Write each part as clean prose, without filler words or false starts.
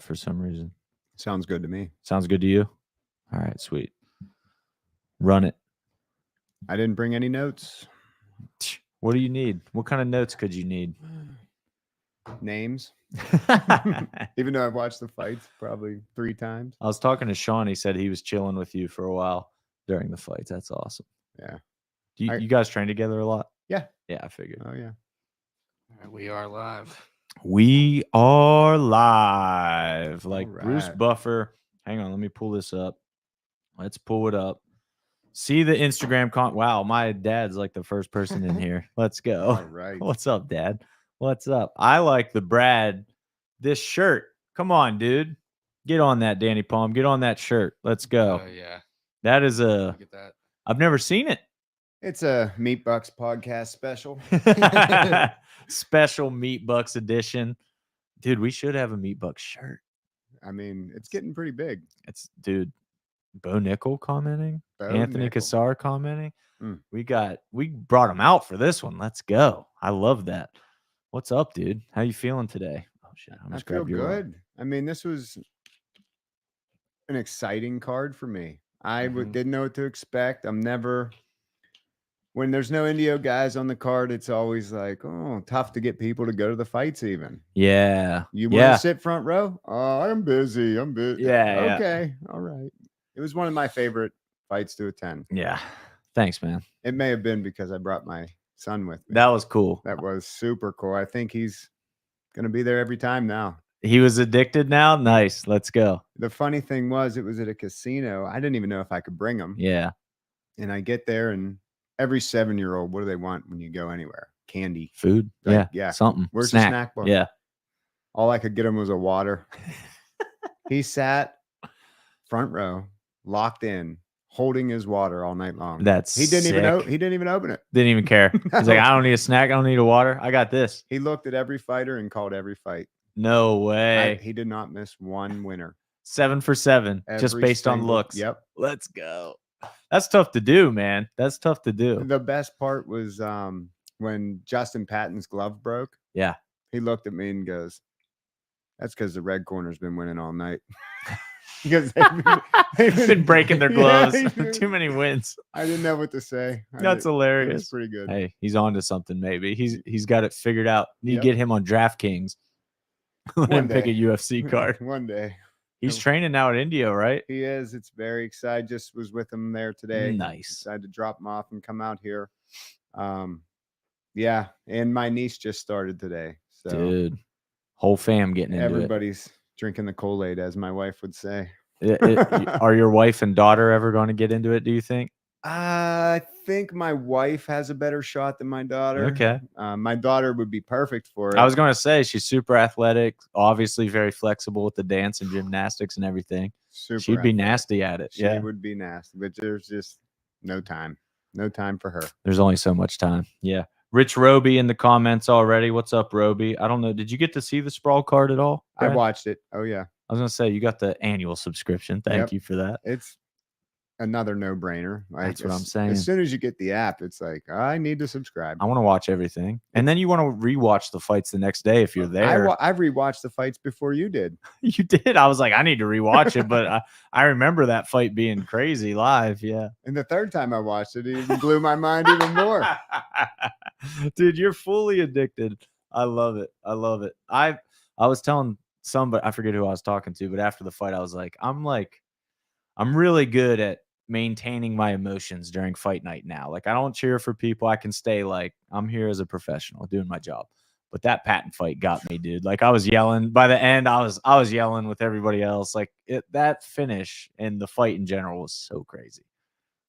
quiet for some reason. Sounds good to me. Sounds good to you? All right, sweet. Run it. I didn't bring any notes. What do you need? What kind of notes could you need? Names. Even though I've watched the fights probably 3 times. I was talking to Sean. He said he was chilling with you for a while during the fights. That's awesome. Yeah. Do you guys train together a lot? Yeah. Yeah, I figured. Oh, yeah. All right, we are live. We are live. Like All Bruce right. Buffer. Hang on, let me pull this up. Let's pull it up. See the Instagram Wow, my dad's like the first person in here. Let's go. All right. What's up, Dad? What's up? I like the Brad. This shirt. Come on, dude. Get on that, Danny Palm. Get on that shirt. Let's go. Oh, yeah. That is Look at that. I've never seen it. It's a Meat Bucks podcast special. Special Meat Bucks edition. Dude, we should have a Meat Bucks shirt. I mean, it's getting pretty big. It's, dude, Bo Nickel commenting. Bo Anthony Nickel. Cassar commenting. Mm. We brought him out for this one. Let's go. I love that. What's up, dude? How you feeling today? Oh shit, I feel good. I mean, this was an exciting card for me. I didn't know what to expect. I'm never, when there's no Indio guys on the card, it's always like, oh, tough to get people to go to the fights even. Yeah. You want to sit front row? Oh, I'm busy. I'm busy. Yeah. Okay. All right. It was one of my favorite fights to attend. Yeah. Thanks, man. It may have been because I brought my son with me. That was cool. That was super cool. I think he's going to be there every time now. He was addicted now? Nice. Let's go. The funny thing was, it was at a casino. I didn't even know if I could bring him. Yeah. And I get there, and every 7-year-old, what do they want when you go anywhere? Candy. Food. Like, Yeah. Something. Where's the snack bar? Yeah. All I could get him was a water. He sat front row, locked in, holding his water all night long. He didn't even open it. Didn't even care. He's like, I don't need a snack. I don't need a water. I got this. He looked at every fighter and called every fight. No way. He did not miss one winner. 7 for 7, just based on looks. Yep. Let's go. That's tough to do, man. That's tough to do. The best part was when Justin Patton's glove broke. Yeah. He looked at me and goes, that's because the red corner's been winning all night. Because they've been breaking their gloves. Yeah, Too many wins. I didn't know what to say. That's hilarious. It's pretty good. Hey, he's on to something, maybe. He's got it figured out. You Yep. get him on DraftKings. Let him pick a UFC card. One day. He's training now at Indio, right? He is. It's very exciting. Just was with him there today. Nice. Decided to drop him off and come out here. Yeah. And my niece just started today. So Dude, whole fam getting into everybody's drinking the Kool-Aid, as my wife would say. Are your wife and daughter ever going to get into it, do you think? I think my wife has a better shot than my daughter. Okay. My daughter would be perfect for it. I was going to say she's super athletic, obviously very flexible with the dance and gymnastics and everything. Super She'd be athletic. nasty at it. She would be nasty, but there's just no time. No time for her. There's only so much time. Yeah. Rich Roby in the comments already. What's up, Roby? I don't know. Did you get to see the Sprawl card at all? Brad? I watched it. Oh, yeah. I was going to say, you got the annual subscription. Thank you for that. It's another no-brainer. That's what I'm saying. As soon as you get the app, it's like, I need to subscribe. I want to watch everything. And then you want to rewatch the fights the next day if you're there. I've rewatched the fights before you did. You did? I was like, I need to rewatch it, but I remember that fight being crazy live. Yeah. And the third time I watched it, it even blew my mind even more. Dude, you're fully addicted. I love it. I love it. I was telling somebody, I forget who I was talking to, but after the fight, I was like, I'm really good at maintaining my emotions during fight night now. Like, I don't cheer for people. I can stay like, I'm here as a professional doing my job. But that Patton fight got me, dude. Like, I was yelling. By the end, I was yelling with everybody else. Like, that finish and the fight in general was so crazy.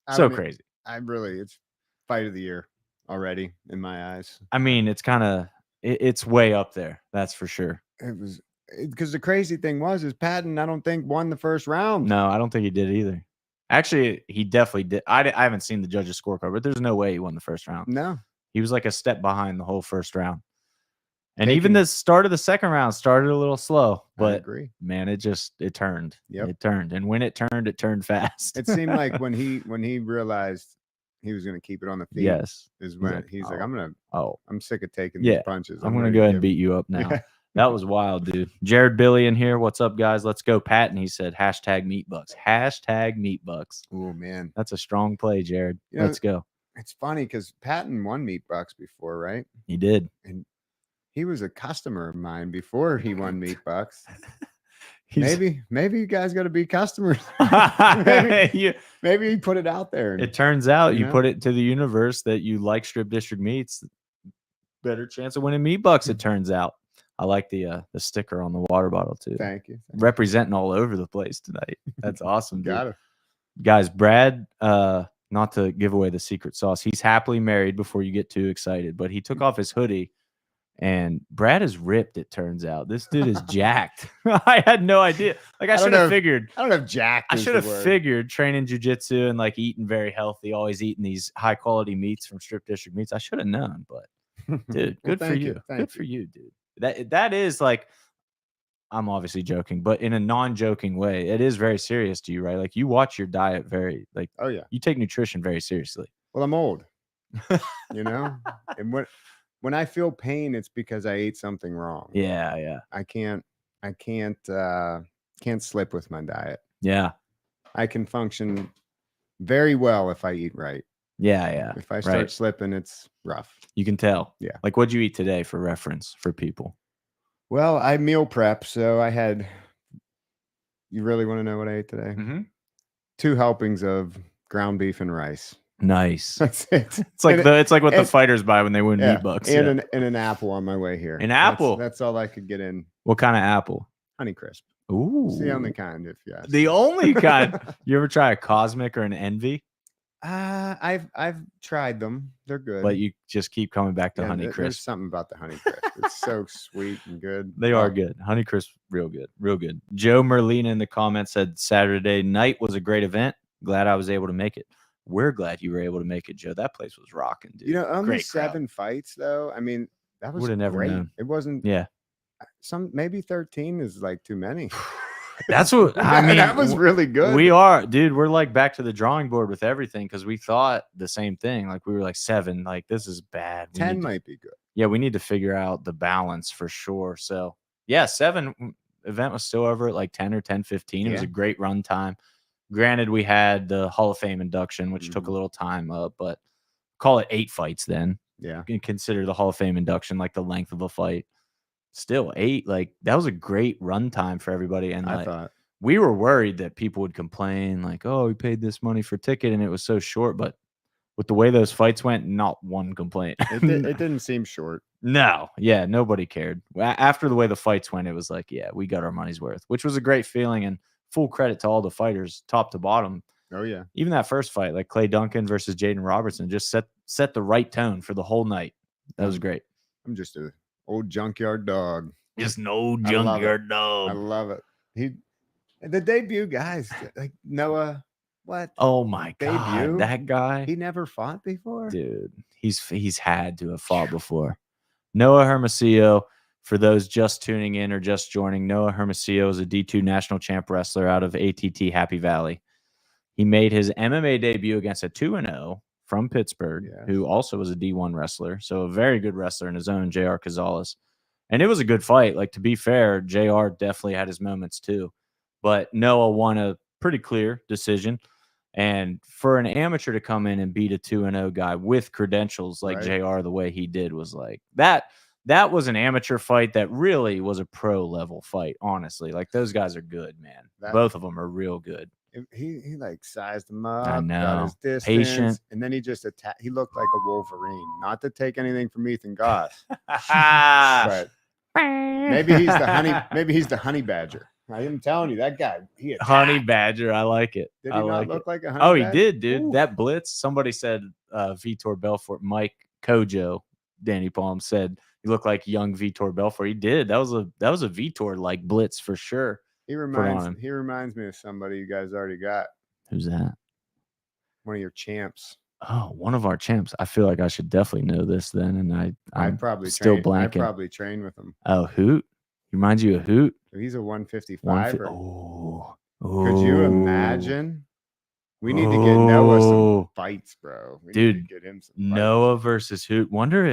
Crazy. It's fight of the year already in my eyes. I mean, it's kind of, it's way up there. That's for sure. It was, because the crazy thing is Patton, I don't think, won the first round. No, I don't think he did either. Actually, he definitely did. I haven't seen the judges' scorecard, but there's no way he won the first round. No. He was like a step behind the whole first round. And even the start of the second round started a little slow. But, I agree. Man, it turned. Yep. It turned. And when it turned fast. It seemed like when he realized he was going to keep it on the feet. Yes. Is when he's like, I'm sick of taking yeah, these punches. I'm going to go ahead and beat you up now. That was wild, dude. Jared Billy in here. What's up, guys? Let's go, Pat. And he said, hashtag meatbucks. Hashtag meatbucks. Oh man, That's a strong play, Jared. You know, Let's go. it's funny because Patton won meat bucks before, right? He did. And he was a customer of mine before he won meat bucks. Maybe you guys got to be customers. maybe you put it out there. It turns out you put it to the universe that you like Strip District meats. Better chance of winning meat bucks. It turns out. I like the sticker on the water bottle too. Thank you. Representing all over the place tonight. That's awesome, dude. Got it. Guys, Brad, not to give away the secret sauce, he's happily married before you get too excited, but he took off his hoodie and Brad is ripped, it turns out. This dude is jacked. I had no idea. Like, I should have figured. I don't know if jacked. I should have figured training jiu-jitsu and like eating very healthy, always eating these high quality meats from Strip District Meats. I should have known, but dude, good for you. Good for you, dude. That is like, I'm obviously joking, but in a non-joking way, it is very serious to you, right? Like, you watch your diet very, like, oh yeah, you take nutrition very seriously. Well, I'm old, and when I feel pain, it's because I ate something wrong. Yeah. I can't slip with my diet. Yeah. I can function very well if I eat right. Yeah. If I start slipping, it's rough. You can tell. Yeah. Like, what'd you eat today for reference for people? Well, I meal prep, so I had. You really want to know what I ate today? 2 helpings of ground beef and rice. Nice. That's it. It's like what the fighters buy when they win meat bucks. And an apple on my way here. An apple. That's all I could get in. What kind of apple? Honeycrisp. Ooh. It's the only kind, if you ask. The only kind. You ever try a Cosmic or an Envy? I've tried them. They're good. But you just keep coming back to Honeycrisp. There's something about the Honeycrisp. It's so sweet and good. They are good. Honeycrisp, real good. Real good. Joe Merlina in the comments said Saturday night was a great event. Glad I was able to make it. We're glad you were able to make it, Joe. That place was rocking, dude. Only great 7 fights though. I mean, that was would have never great. known. It wasn't. Yeah. Maybe 13 is like too many. That's what I mean. That was really good. We're like back to the drawing board with everything because we thought the same thing. Like, we were like 7, like, this is bad. 10 might be good. Yeah, we need to figure out the balance for sure. So yeah, 7 event was still over at like 10 or 10:15. It was a great run time. Granted, we had the Hall of Fame induction, which took a little time up, but call it 8 fights then. Yeah. You can consider the Hall of Fame induction like the length of a fight. Still 8, like, that was a great run time for everybody. And I thought we were worried that people would complain like, oh, we paid this money for a ticket and it was so short. But with the way those fights went, not one complaint. it didn't seem short. No. Yeah, nobody cared. After the way the fights went, it was like, yeah, we got our money's worth, which was a great feeling. And full credit to all the fighters, top to bottom. Oh yeah. Even that first fight, like Clay Duncan versus Jaden Robertson, just set the right tone for the whole night. That was great. I'm just an old junkyard dog. Just an old junkyard dog. I love it. The debut guys, like Noah. What? Oh my God, that guy. He never fought before, dude. He's had to have fought before. Noah Hermosillo. For those just tuning in or just joining, Noah Hermosillo is a D2 national champ wrestler out of ATT Happy Valley. He made his MMA debut against a 2-0 from Pittsburgh, who also was a D1 wrestler. So a very good wrestler in his own, JR Cazales. And it was a good fight. Like, to be fair, JR definitely had his moments too. But Noah won a pretty clear decision. And for an amateur to come in and beat a 2-0 guy with credentials like JR the way he did was like that. That was an amateur fight that really was a pro level fight, honestly. Like, those guys are good, man. Both of them are real good. He like sized him up. I know. Got his distance, patient. And then he just attacked. He looked like a Wolverine. Not to take anything from Ethan Goss. But maybe he's the honey badger. I am telling you, that guy. Honey badger. I like it. Did he not look like a honey badger? He did, dude. Ooh. That blitz. Somebody said Vitor Belfort, Mike Kojo, Danny Palm said he looked like young Vitor Belfort. He did. That was a Vitor like blitz for sure. He reminds me of somebody you guys already got. Who's that? One of your champs. Oh, one of our champs. I feel like I should definitely know this then. And I'm probably still blanking. I probably trained with him. Oh, Hoot? He reminds you of Hoot? He's a 155. Oh. Could you imagine? We need to get Noah some fights, bro. Dude, get him some fights. Noah versus Hoot. Wonder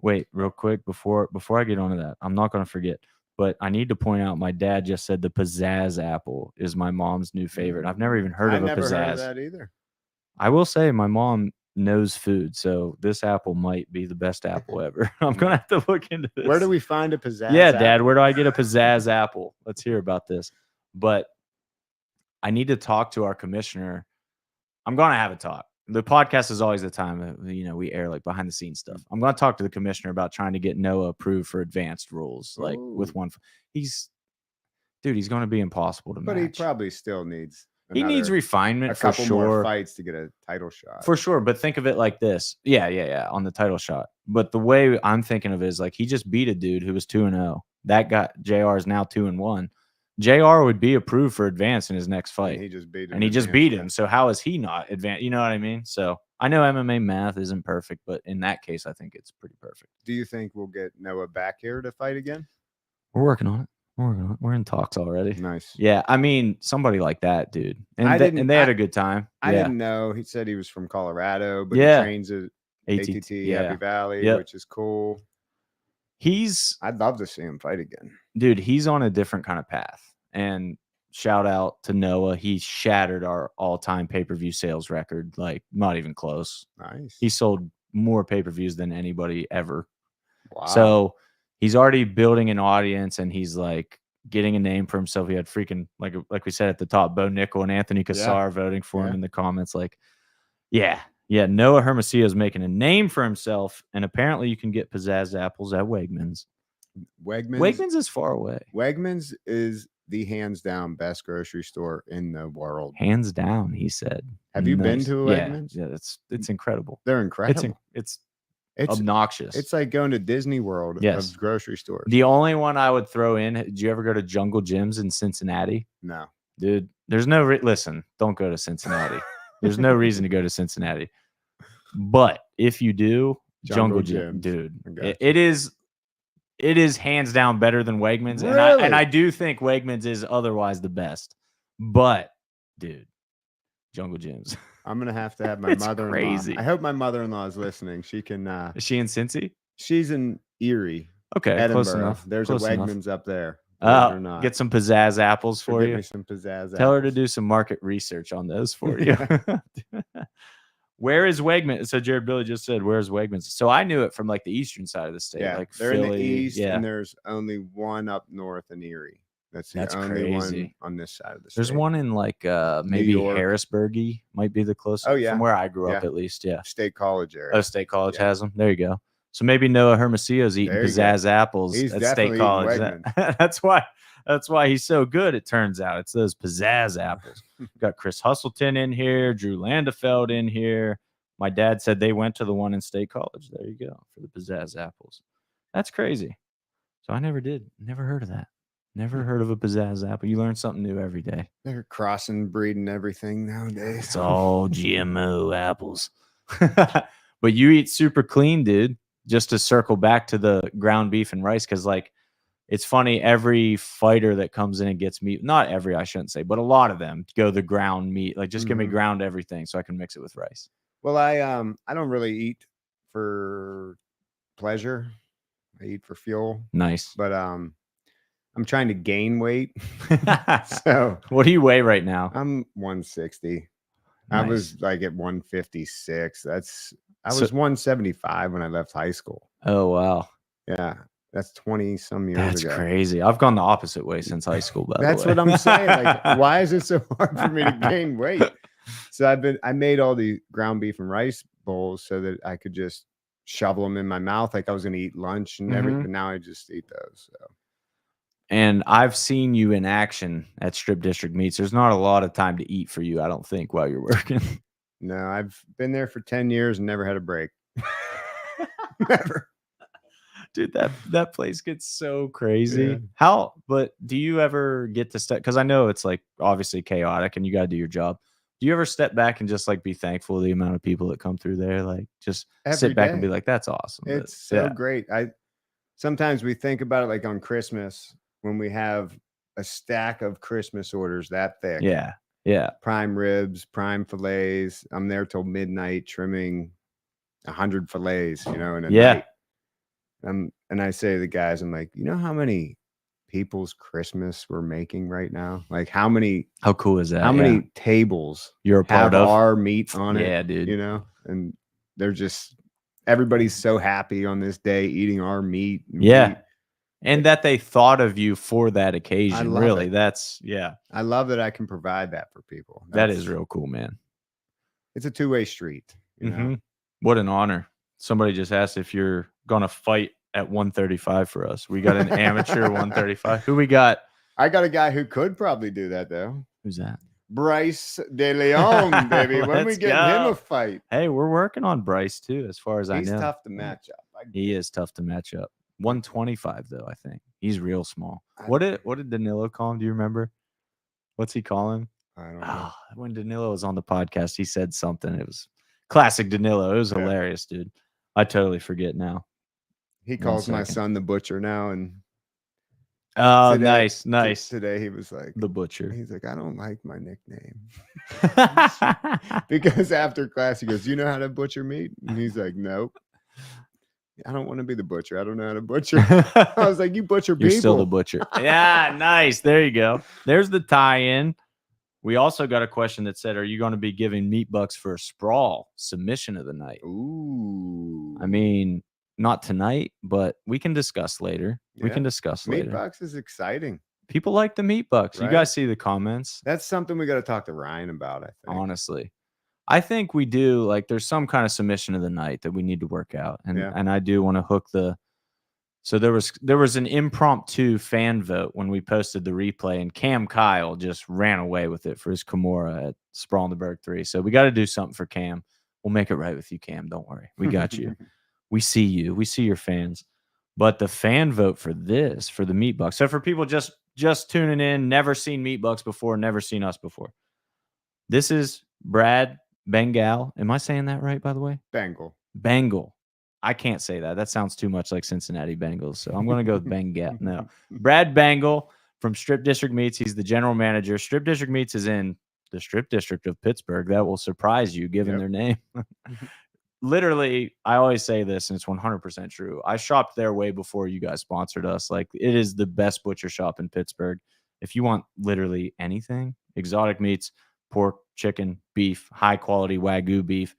Wait, real quick before I get onto that, I'm not gonna forget. But I need to point out, my dad just said the pizzazz apple is my mom's new favorite. I've never even heard I of a never heard of pizzazz. that either. I will say my mom knows food, so this apple might be the best apple ever. I'm gonna have to look into this. Where do we find a pizzazz? Yeah, apple? Dad, where do I get a pizzazz apple? Let's hear about this. But I need to talk to our commissioner. I'm gonna have a talk. The podcast is always the time that, we air like behind the scenes stuff. I'm gonna talk to the commissioner about trying to get Noah approved for advanced rules, like with one. He's gonna be impossible to match. But he probably still needs. He needs refinement a for couple sure. more fights to get a title shot. For sure, but think of it like this. Yeah, on the title shot. But the way I'm thinking of it is like he just beat a dude who was 2-0. That got JR is now 2-1. JR would be approved for advance in his next fight. And he just beat him. And he just beat him. So how is he not advanced? You know what I mean? So I know MMA math isn't perfect, but in that case, I think it's pretty perfect. Do you think we'll get Noah back here to fight again? We're working on it. We're in talks already. Nice. Yeah, I mean, somebody like that, dude. And they had a good time. I didn't know. He said he was from Colorado, but Yeah. he trains at ATT Happy Valley, which is cool. I'd love to see him fight again. Dude, he's on a different kind of path. And shout out to Noah. He shattered our all-time pay-per-view sales record. Like, not even close. Nice. He sold more pay-per-views than anybody ever. Wow. So he's already building an audience, and he's like getting a name for himself. He had freaking, like we said at the top, Bo Nickel and Anthony Cassar voting for him in the comments. Like, yeah, Noah Hermosillo is making a name for himself, and apparently you can get pizzazz apples at Wegmans. Wegmans is far away. Wegmans is the hands down best grocery store in the world. Hands down, he said. Have you been to a Wegmans? Yeah, it's incredible. They're incredible. It's obnoxious. It's like going to Disney World of grocery stores. The only one I would throw in, did you ever go to Jungle Gyms in Cincinnati? No. Dude, there's no listen, don't go to Cincinnati. There's no reason to go to Cincinnati. But if you do, Jungle Gym, dude, it is hands down better than Wegmans. Really? And I do think Wegmans is otherwise the best. But, dude, Jungle Gyms. I'm going to have my mother-in-law. Crazy. I hope my mother-in-law is listening. She can. Is she in Cincy? She's in Erie. Okay, Edinburgh. close enough. There's close a Wegmans enough. up there. Get some pizzazz apples for Get you. me some pizzazz Tell her apples. to do some market research on those for you. Where is Wegmans? So Jared Billy just said, where's Wegmans? So I knew it from like the eastern side of the state. Yeah, like they're Philly, in the east, yeah. and there's only one up north in Erie. That's only crazy. one on this side of the state. There's one in like maybe Harrisburg might be the closest. Oh, yeah. From where I grew up, at least. Yeah. State College area. Oh, State College has them. There you go. So maybe Noah Hermosillo's eating pizzazz apples He's at definitely State College. eating That's why he's so good, it turns out. It's those pizzazz apples. Got Chris Hustleton in here, Drew Landefeld in here. My dad said they went to the one in State College. There you go, for the pizzazz apples. That's crazy. So I never heard of that. Never heard of a pizzazz apple. You learn something new every day. They're crossing, breeding everything nowadays. It's all GMO apples. But you eat super clean, dude. Just to circle back to the ground beef and rice, because like it's funny, every fighter that comes in and gets meat, not every, I shouldn't say, but a lot of them go the ground meat. Like just give me ground everything so I can mix it with rice. Well, I don't really eat for pleasure. I eat for fuel. Nice. But I'm trying to gain weight. So what do you weigh right now? I'm 160. Nice. I was like at 156. I was 175 when I left high school. Oh wow. Yeah. That's 20 some years ago. That's crazy. I've gone the opposite way since high school. That's what I'm saying. Like, why is it so hard for me to gain weight? So I made all the ground beef and rice bowls so that I could just shovel them in my mouth like I was going to eat lunch and everything. But now I just eat those. So. And I've seen you in action at Strip District Meats. There's not a lot of time to eat for you, I don't think, while you're working. No, I've been there for 10 years and never had a break. Never. Dude, that place gets so crazy. Yeah. But do you ever get to step, because I know it's like obviously chaotic and you got to do your job. Do you ever step back and just like be thankful the amount of people that come through there? Like just sit back and be like, that's awesome. It's so great. Sometimes we think about it like on Christmas when we have a stack of Christmas orders that thick. Yeah. Yeah. Prime ribs, prime fillets. I'm there till midnight trimming 100 fillets, in a night. And I say to the guys, I'm like, you know how many people's Christmas we're making right now? Like how cool is that? how many tables you're a have part of? our meat on it? Yeah, dude. You know, and they're just everybody's so happy on this day eating our meat. Yeah. And that they thought of you for that occasion. love Really. it. That's I love that I can provide that for people. That is real cool, man. It's a two-way street. You know? What an honor. Somebody just asked if you're gonna fight at 135 for us. We got an amateur 135. Who we got? I got a guy who could probably do that though. Who's that? Bryce De Leon, baby. When we Let's get him go. a fight. Hey, we're working on Bryce too, as far as I know. He's tough to match up. He is tough to match up. 125 though, I think. He's real small. What did Danilo call him? Do you remember? What's he call him? I don't know. When Danilo was on the podcast, he said something. It was classic Danilo. It was hilarious, dude. I totally forget now. He calls my son the butcher now, and today, nice. Today he was like the butcher. He's like, I don't like my nickname because after class he goes, "You know how to butcher meat?" And he's like, "Nope. I don't want to be the butcher. I don't know how to butcher." I was like, "You butcher people. You're still the butcher." Yeah, nice. There you go. There's the tie-in. We also got a question that said, "Are you going to be giving meat bucks for a sprawl submission of the night?" Ooh. I mean, not tonight, but we can discuss later. We can discuss later. Meat bucks is exciting. People like the meat bucks. Right? You guys see the comments. That's something we got to talk to Ryan about, I think. Honestly. I think we do. Like, there's some kind of submission of the night that we need to work out. And I do want to hook the. So there was an impromptu fan vote when we posted the replay, and Cam Kyle just ran away with it for his Kimura at Sprawl in the Burgh 3. So we got to do something for Cam. We'll make it right with you, Cam. Don't worry. We got you. We see you. We see your fans. But the fan vote for this, for the meat bucks. So for people just tuning in, never seen meat bucks before, never seen us before. This is Brad Bengal. Am I saying that right, by the way? Bengal. I can't say that. That sounds too much like Cincinnati Bengals. So I'm going to go with Bengal. No. Brad Bengal from Strip District Meats. He's the general manager. Strip District Meats is in the Strip District of Pittsburgh. That will surprise you given their name. Literally, I always say this, and it's 100% true. I shopped there way before you guys sponsored us. Like, it is the best butcher shop in Pittsburgh. If you want literally anything, exotic meats, pork, chicken, beef, high quality Wagyu beef,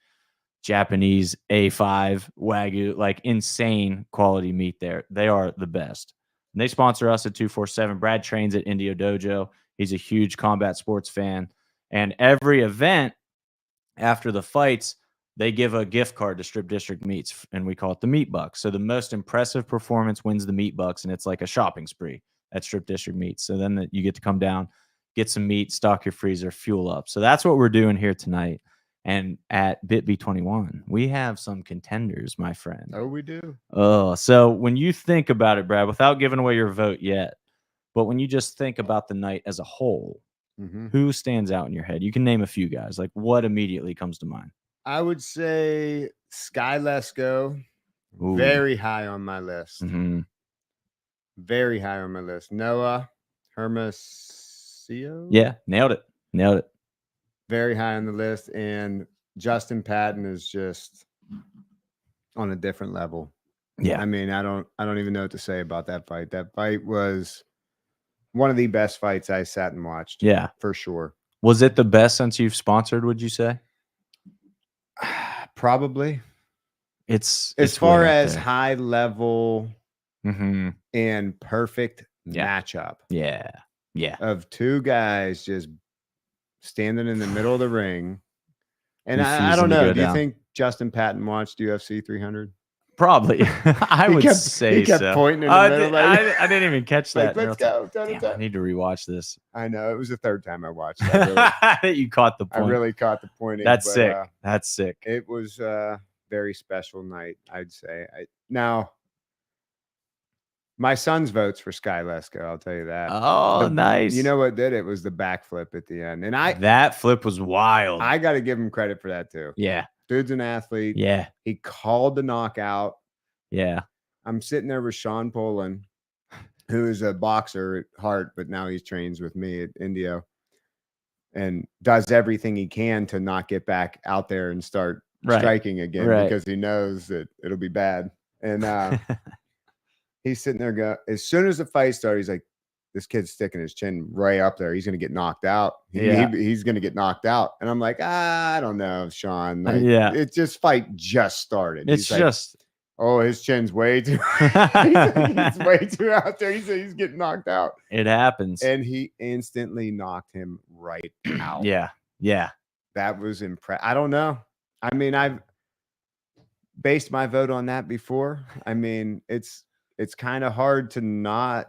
Japanese A5 Wagyu, like insane quality meat there. They are the best. And they sponsor us at 247. Brad trains at Indio Dojo. He's a huge combat sports fan. And every event after the fights, they give a gift card to Strip District Meats, and we call it the Meat Bucks. So the most impressive performance wins the Meat Bucks, and it's like a shopping spree at Strip District Meats. So then you get to come down, get some meat, stock your freezer, fuel up. So that's what we're doing here tonight. And at BitB21, we have some contenders, my friend. Oh, we do. Oh, so when you think about it, Brad, without giving away your vote yet, but when you just think about the night as a whole, who stands out in your head? You can name a few guys. Like, what immediately comes to mind? I would say Sky Lesko, very high on my list. Very high on my list. Noah Hermosillo. Yeah, nailed it. Nailed it. Very high on the list. And Justin Patton is just on a different level. Yeah. I mean, I don't even know what to say about that fight. That fight was one of the best fights I sat and watched. Yeah. For sure. Was it the best since you've sponsored, would you say? Probably. It's as far as high level and perfect matchup. Yeah. Yeah. Of two guys just standing in the middle of the ring. And I don't know. Do you think Justin Patton watched UFC 300? Probably. I would say he kept so. Pointing in the middle. I didn't even catch that. Like, let's go. Damn, I need to rewatch this. I know. It was the third time I watched it. You caught the point. I really caught the point. That's sick. That's sick. It was a very special night, I'd say. Now, my son's votes for Sky Lesko, I'll tell you that. Oh, nice. You know what did it? Was the backflip at the end. And that flip was wild. I got to give him credit for that too. Yeah. Dude's an athlete. Yeah. He called the knockout. Yeah. I'm sitting there with Sean Poland, who is a boxer at heart, but now he trains with me at Indio and does everything he can to not get back out there and start striking again because he knows that it'll be bad. And he's sitting there. As soon as the fight started, he's like, "This kid's sticking his chin right up there. He's gonna get knocked out. He's gonna get knocked out." And I'm like, I don't know, Sean. Like, it's just fight just started. It's he's just. Like, oh, his chin's way too. He's way too out there. He said he's getting knocked out. It happens, and he instantly knocked him right out. Yeah. That was impressive. I don't know. I mean, I've based my vote on that before. I mean, it's kind of hard to not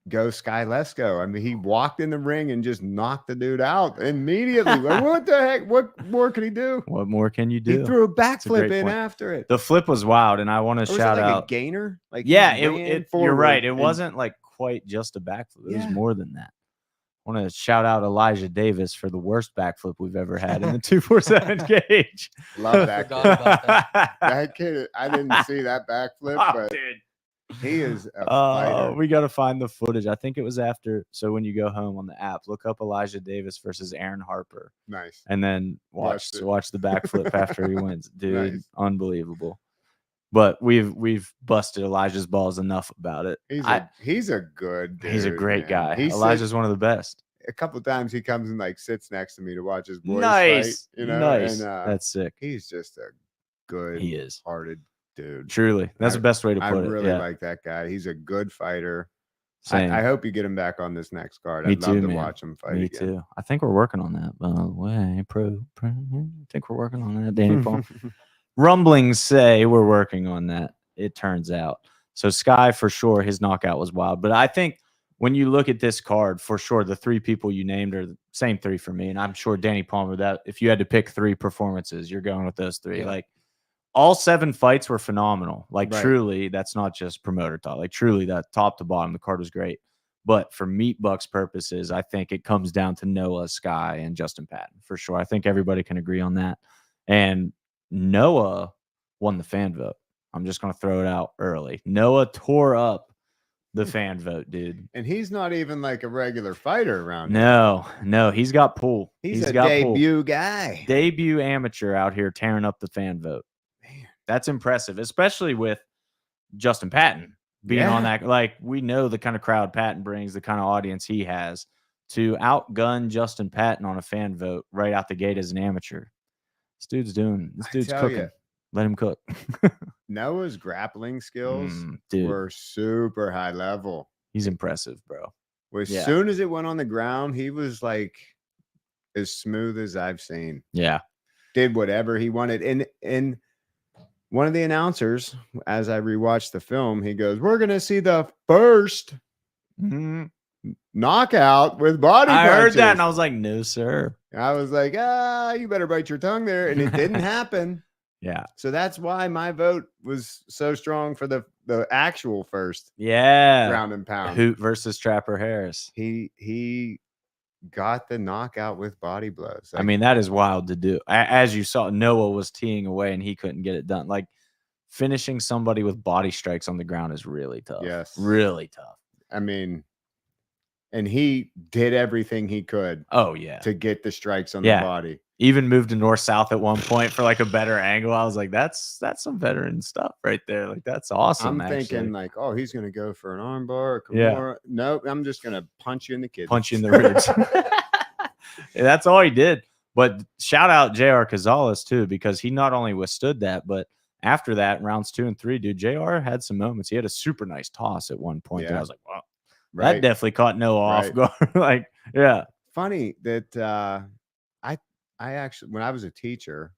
go Sky Lesko. I mean, he walked in the ring and just knocked the dude out immediately. Like, what the heck? What more can he do? What more can you do? He threw a backflip in after it. The flip was wild, and I want to shout out a gainer. Like, yeah, you're right. It wasn't like quite just a backflip. It was more than that. I want to shout out Elijah Davis for the worst backflip we've ever had in the 247 cage. Love that kid. That kid, I didn't see that backflip, but dude. He is a fighter. We got to find the footage. I think it was after. So when you go home on the app, look up Elijah Davis versus Aaron Harper. Nice. And then watch the backflip after he wins. Dude, nice. Unbelievable. But we've busted Elijah's balls enough about it. He's a good dude. He's a great guy. Elijah's one of the best. A couple of times he comes and like sits next to me to watch his boys fight. You know, nice. And, that's sick. He's just a good, hearted dude. Truly, that's the best way to put it. I really like that guy. He's a good fighter. Same. I hope you get him back on this next card. Me I'd too, love to man. watch him fight Me again. too. I think we're working on that. By the way, I think we're working on that, Danny Paul. Rumblings say we're working on that. It turns out. So Sky, for sure, his knockout was wild. But I think when you look at this card, for sure, the three people you named are the same three for me. And I'm sure Danny Palmer, that if you had to pick three performances, you're going with those three. Yeah. Like, all 7 fights were phenomenal. Like, truly, that's not just promoter talk. Like, truly, that top to bottom, the card was great. But for Meat Bucks purposes, I think it comes down to Noah, Sky, and Justin Patton, for sure. I think everybody can agree on that. And Noah won the fan vote. I'm just going to throw it out early. Noah tore up the fan vote, dude. And he's not even like a regular fighter around here. No, he's got pull. He's a debut guy. Debut amateur out here tearing up the fan vote. Man, that's impressive, especially with Justin Patton being on that. Like, we know the kind of crowd Patton brings, the kind of audience he has. To outgun Justin Patton on a fan vote right out the gate as an amateur. This dude's cooking. Let him cook. Noah's grappling skills were super high level. He's impressive, bro. As soon as it went on the ground, he was like as smooth as I've seen. Yeah. Did whatever he wanted. And one of the announcers, as I rewatched the film, he goes, "We're going to see the first knockout with body punches." I heard that and I was like, no, sir. I was like, you better bite your tongue there. And it didn't happen. Yeah. So that's why my vote was so strong for the actual first ground and pound. Hoot versus Trapper Harris. He got the knockout with body blows. I mean, that is wild to do. As you saw, Noah was teeing away and he couldn't get it done. Like, finishing somebody with body strikes on the ground is really tough. Yes. Really tough. I mean, and he did everything he could. Oh, yeah. To get the strikes on the body. Even moved to north-south at one point for like a better angle. I was like, that's some veteran stuff right there. Like, that's awesome. I'm thinking like, oh, he's going to go for an arm bar. Or no, I'm just going to punch you in the kidneys. Punch you in the ribs. That's all he did. But shout out JR Cazales too, because he not only withstood that, but after that, rounds 2 and 3, dude, JR had some moments. He had a super nice toss at one point. That I was like, wow, that definitely caught Noah off guard. Like, funny that I actually, when I was a teacher,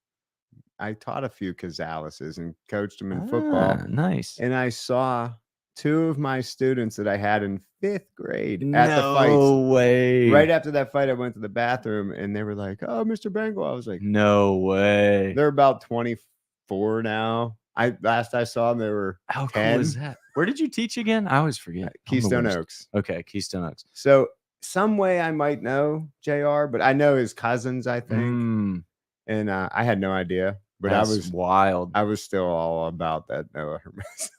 I taught a few Cazaleses and coached them in football. Nice. And I saw 2 of my students that I had in 5th grade at the fights. No way. Right after that fight, I went to the bathroom and they were like, "Oh, Mr. Bengal." I was like, no way. They're about 24 now. Last I saw them, they were How 10. cool is that? Where did you teach again? I always forget. Keystone Oaks. Okay, Keystone Oaks. So some way I might know JR, but I know his cousins, I think. And I had no idea. But That's I was wild. I was still all about that Noah Hermes.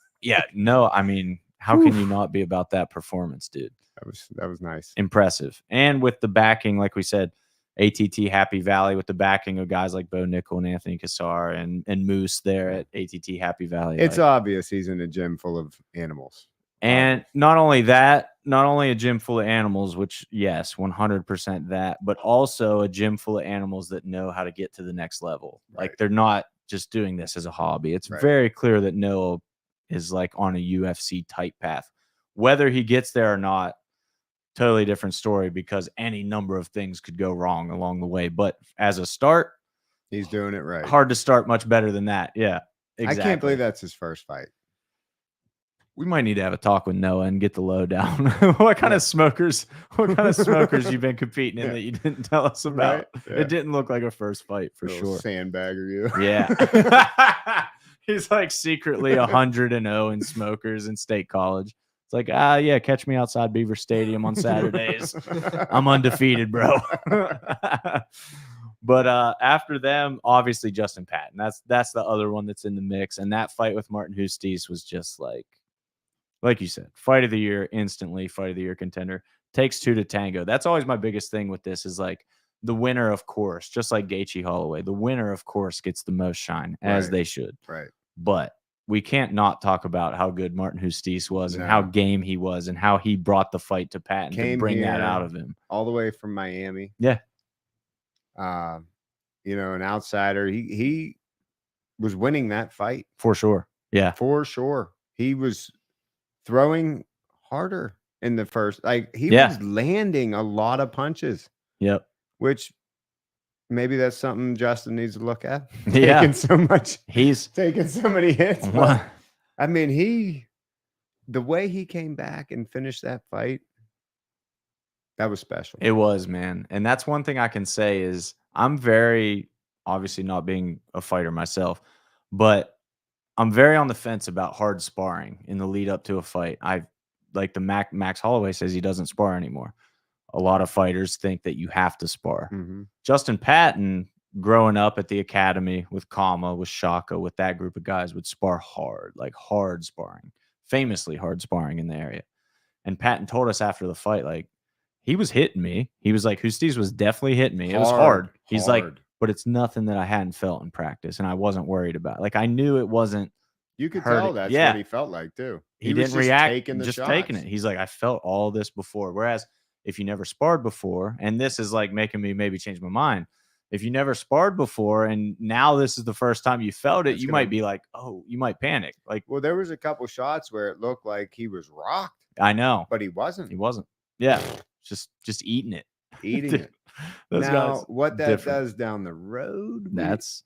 No, I mean, how can you not be about that performance, dude? That was nice. Impressive. And with the backing, like we said, ATT Happy Valley, with the backing of guys like Bo Nickel and Anthony Cassar and Moose there at ATT Happy Valley. It's obvious he's in a gym full of animals. And not only that, not only a gym full of animals, which yes, 100% that, but also a gym full of animals that know how to get to the next level. Right. Like they're not just doing this as a hobby. It's Right. very clear that Noah is like on a UFC type path. Whether he gets there or not, totally different story, because any number of things could go wrong along the way. But as a start, He's doing it right. hard to start much better than that. Yeah, exactly. I can't believe that's his first fight. We might need to have a talk with Noah and get the lowdown. What kind of smokers? What kind of smokers you've been competing in that you didn't tell us about? Right? Yeah. It didn't look like a first fight for Little sure. Sandbagger, you. Yeah, he's like secretly 100-0 in smokers in state college. It's like, yeah, catch me outside Beaver Stadium on Saturdays. I'm undefeated, bro. But after them, obviously Justin Patton. That's the other one that's in the mix. And that fight with Martin Justice was just like you said, fight of the year, instantly fight of the year contender. Takes two to tango. That's always my biggest thing with this is like the winner, of course, just like Gaethje Holloway, the winner, of course, gets the most shine, as they should. Right. But we can't not talk about how good Martin Justice was and how game he was and how he brought the fight to Patton to bring that out of him. All the way from Miami. Yeah. You know, an outsider. He was winning that fight. For sure. Yeah. For sure. He was throwing harder in the first. Like he was landing a lot of punches. Yep. Which maybe that's something Justin needs to look at. Yeah. He's taking so many hits. I mean, the way he came back and finished that fight, that was special. It was, man. And that's one thing I can say is I'm very, obviously not being a fighter myself, but I'm very on the fence about hard sparring in the lead up to a fight. Max Holloway says he doesn't spar anymore. A lot of fighters think that you have to spar. Mm-hmm. Justin Patton, growing up at the academy with Kama, with Shaka, with that group of guys, would spar hard, like hard sparring, famously hard sparring in the area. And Patton told us after the fight, like, he was hitting me. He was like, Justice was definitely hitting me. It was hard. He's like, but it's nothing that I hadn't felt in practice, and I wasn't worried about. Like, I knew it wasn't. You could tell that's what he felt like too. He didn't react, just taking it. He's like, I felt all this before. Whereas if you never sparred before, and this is like making me maybe change my mind. If you never sparred before, and now this is the first time you felt it, you might be like, oh, you might panic. Like, well, there was a couple shots where it looked like he was rocked. I know, but he wasn't. He wasn't. Yeah, just eating it. It. Now, what that does down the road, that's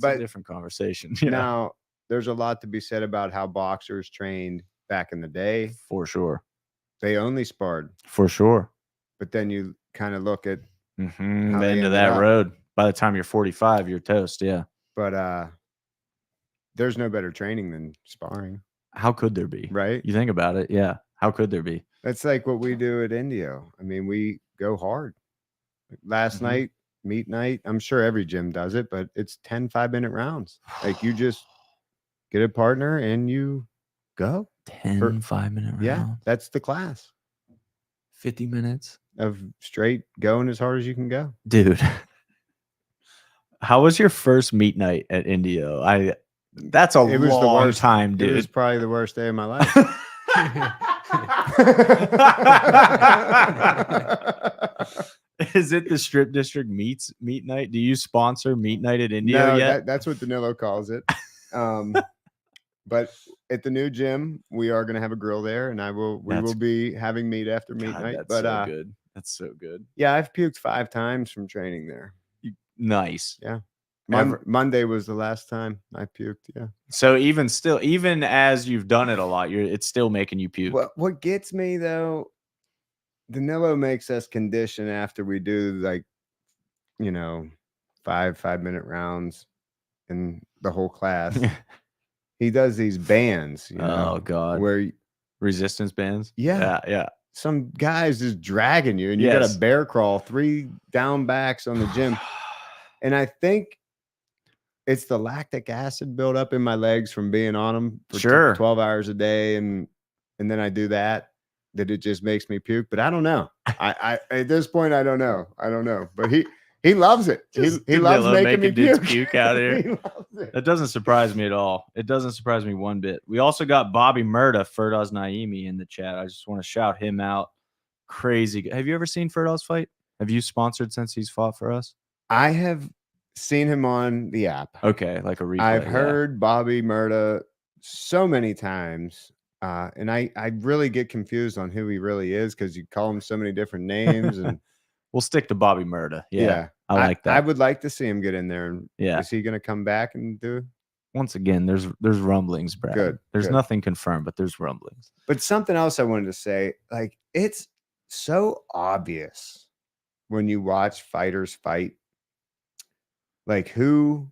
a different conversation. Yeah. Now, there's a lot to be said about how boxers trained back in the day. For sure. They only sparred. For sure. But then you kind of look at the end of that road. By the time you're 45, you're toast. Yeah. But there's no better training than sparring. How could there be? Right? You think about it. Yeah. How could there be? That's like what we do at Indio. I mean, we go hard. Last night, meet night, I'm sure every gym does it, but it's 10 5-minute rounds. Like you just get a partner and you go. 10 5-minute rounds. Yeah, that's the class. 50 minutes of straight going as hard as you can go. Dude, how was your first meet night at Indio? That's a long time, dude. It was probably the worst day of my life. Is it the Strip District meet night? Do you sponsor meet night at Indio yet? That's what Danilo calls it. But at the new gym, we are going to have a grill there, and we will be having meat after meet night. That's so good. That's so good. Yeah, I've puked 5 times from training there. Nice. Yeah. Monday was the last time I puked. Yeah. So even as you've done it a lot, it's still making you puke. What gets me though, Danilo makes us condition after we do 5-minute rounds in the whole class. He does these bands. Oh God. Where resistance bands. Yeah. Some guys just dragging you, and you got to bear crawl 3 down backs on the gym. And I think it's the lactic acid buildup in my legs from being on them for 12 hours a day. And then I do that it just makes me puke. But I don't know. I at this point, I don't know. But he He loves it. He loves Danilo making me dudes puke. puke out here. He loves it. That doesn't surprise me at all. It doesn't surprise me one bit. We also got Bobby Murda, Ferdoz Naimi in the chat. I just want to shout him out. Crazy. Have you ever seen Ferdoz fight? Have you sponsored since he's fought for us? I have seen him on the app. Okay, like a replay. I've heard Bobby Murda so many times. And I really get confused on who he really is because you call him so many different names. And we'll stick to Bobby Murda. Yeah, I like that. I would like to see him get in there. And yeah, is he going to come back and do? Once again, there's rumblings, Brad. Good. There's nothing confirmed, but there's rumblings. But something else I wanted to say, like it's so obvious when you watch fighters fight, like who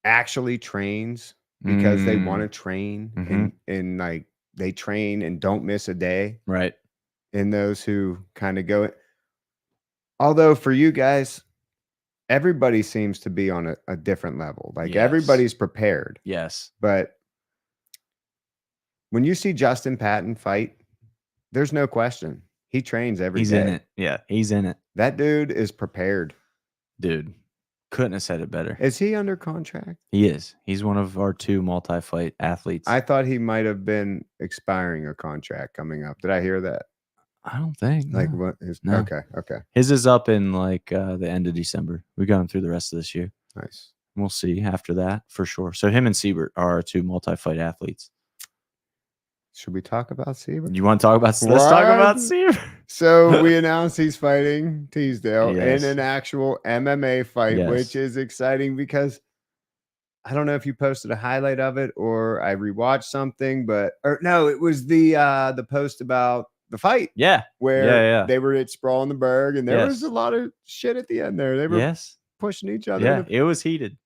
actually trains because they want to train and like they train and don't miss a day. Right. And those who kind of go. Although for you guys, everybody seems to be on a different level. Like everybody's prepared. Yes. But when you see Justin Patton fight, there's no question. He trains every day. He's in it. Yeah, he's in it. That dude is prepared. Dude, couldn't have said it better. Is he under contract? He is. He's one of our 2 multi-fight athletes. I thought he might have been expiring a contract coming up. Did I hear that? I don't think. Like no. what? No. Okay. His is up in like the end of December. We got him through the rest of this year. Nice. We'll see after that for sure. So him and Siebert are our 2 multi-fight athletes. Should we talk about Siebert? You want to talk about? Let's talk about Siebert. So we announced he's fighting Teasdale Yes. in an actual MMA fight, Yes. which is exciting because I don't know if you posted a highlight of it or I rewatched something, or no, it was the post about the fight. Yeah. Where they were at Sprawl in the Burgh and there was a lot of shit at the end there. They were pushing each other. Yeah, it was heated.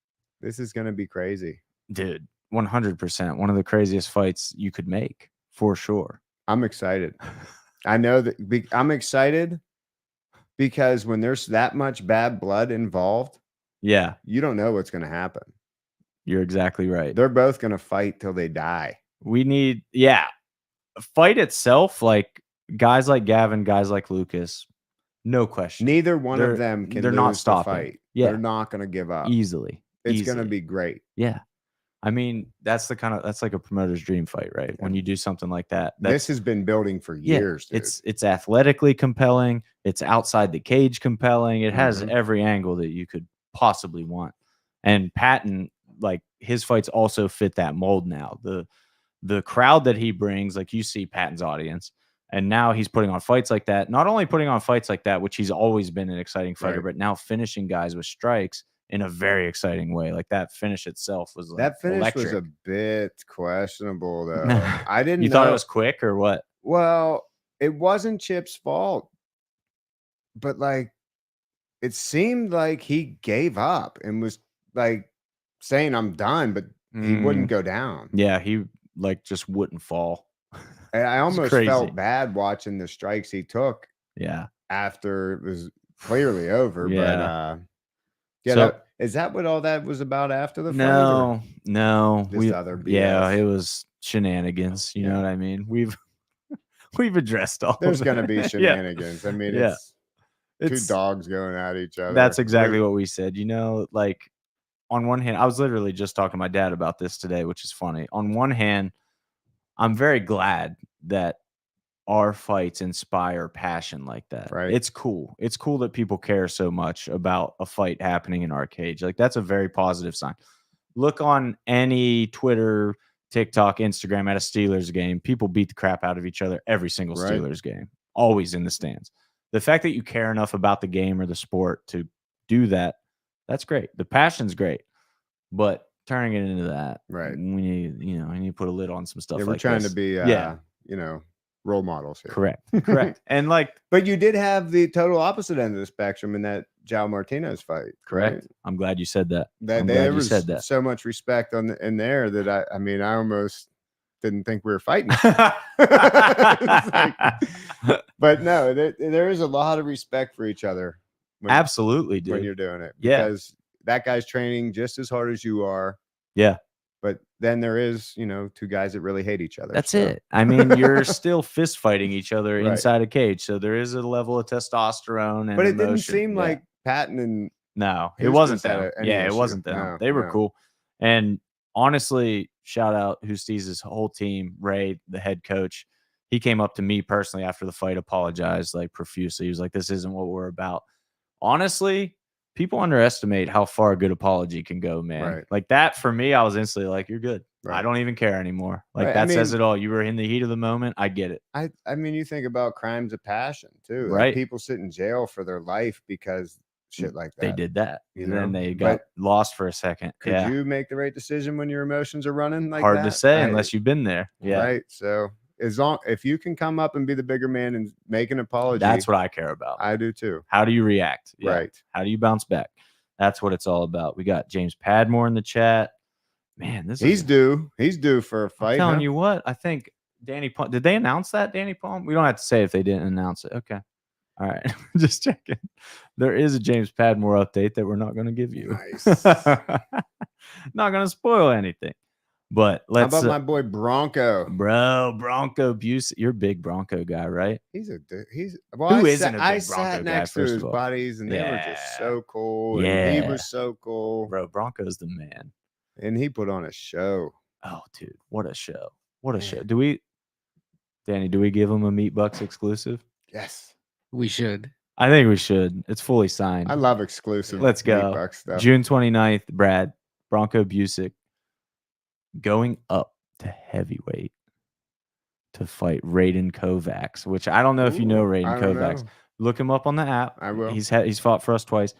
This is going to be crazy. Dude, 100%. One of the craziest fights you could make for sure. I'm excited. I know that I'm excited because when there's that much bad blood involved, you don't know what's going to happen. You're exactly right. They're both going to fight till they die. We need, fight itself, like guys like Gavin, guys like Lucas, no question. Neither one of them can. They're lose not stopping. the fight. Yeah, they're not going to give up easily. It's going to be great. Yeah, I mean that's like a promoter's dream fight, right? Yeah. When you do something like that, this has been building for years. Dude. It's athletically compelling. It's outside the cage compelling. It has every angle that you could possibly want. And Patton, like his fights also fit that mold now. The crowd that he brings, like you see Patton's audience, and now he's putting on fights like that. Not only putting on fights like that, which he's always been an exciting fighter, but now finishing guys with strikes in a very exciting way. Like that finish itself was like that finish electric. Was a bit questionable though. I didn't. You thought it was quick or what? Well, it wasn't Chip's fault, but like it seemed like he gave up and was like saying I'm done, but he wouldn't go down. Yeah, he like just wouldn't fall. And I almost felt bad watching the strikes he took. Yeah, after it was clearly over. Yeah. But so, is that what all that was about after the fight? No. Other BS? Yeah, it was shenanigans. You know what I mean? We've addressed all. There's going to be shenanigans. I mean, it's 2 dogs going at each other. That's exactly what we said. You know, like on one hand, I was literally just talking to my dad about this today, which is funny. On one hand, I'm very glad that our fights inspire passion like that. Right. It's cool. It's cool that people care so much about a fight happening in our cage. Like that's a very positive sign. Look on any Twitter, TikTok, Instagram at a Steelers game. People beat the crap out of each other every single Steelers game, always in the stands. The fact that you care enough about the game or the sport to do that, that's great. The passion's great, but turning it into that, right? We need, we need to put a lid on some stuff. We're like trying this. to be, role models here. Correct. And but you did have the total opposite end of the spectrum in that João Martinez fight. Correct. Right? I'm glad you said that. There was so much respect in there that I mean, I almost didn't think we were fighting. But no, there is a lot of respect for each other. Absolutely, dude. When you're doing it. Because that guy's training just as hard as you are. Yeah. But then there is, 2 guys that really hate each other. That's it. I mean, you're still fist fighting each other inside a cage. So there is a level of testosterone. And but it didn't seem like Patton and No, it Houston's wasn't had them. any Yeah, it issue. wasn't them. No, They were no. cool. And honestly, shout out Hustiz's whole team, Ray, the head coach. He came up to me personally after the fight, apologized like profusely. He was like, "This isn't what we're about." Honestly, people underestimate how far a good apology can go, man. Right. Like that for me, I was instantly like, "You're good. I Right. don't even care anymore." Like Right, I that says mean- it all. You were in the heat of the moment. I get it. I mean, you think about crimes of passion too. Like Right. people sit in jail for their life because shit like that. They did that. you And then know? they got But lost for a second. could Yeah. you make the right decision when your emotions are running like Hard that? to say I- unless you've been there. Yeah. Right. So if you can come up and be the bigger man and make an apology, That's what I care about. I do too. How do you react? Yeah. Right. How do you bounce back? That's what it's all about. We got James Padmore in the chat. Man, this He's is due. He's due for a I'm fight. telling huh? you what, I think Danny Palm. Did they announce that, Danny Palm? We don't have to say if they didn't announce it. Okay. All right. Just checking. There is a James Padmore update that we're not going to give you. Nice. Not going to spoil anything. But How let's about my boy Bronco? Bronco Busey. You're a big Bronco guy, right? He's Who isn't a I big Bronco sat guy, next to first his of all? buddies and they were just Yeah. so cool. And he Yeah. was so cool. Bro, Bronco's the man. And he put on a show. Oh, dude, what a show. What a Man. show. Danny, do we give him a Meat Bucks exclusive? Yes. We should. I think we should. It's fully signed. I love exclusive Let's Meat go. Buck stuff. June 29th, Brad, Bronco Busick going up to heavyweight to fight Raiden Kovacs, which I don't know if you know Ooh, Raiden I don't Kovacs. know. Look him up on the app. I will. He's fought for us twice.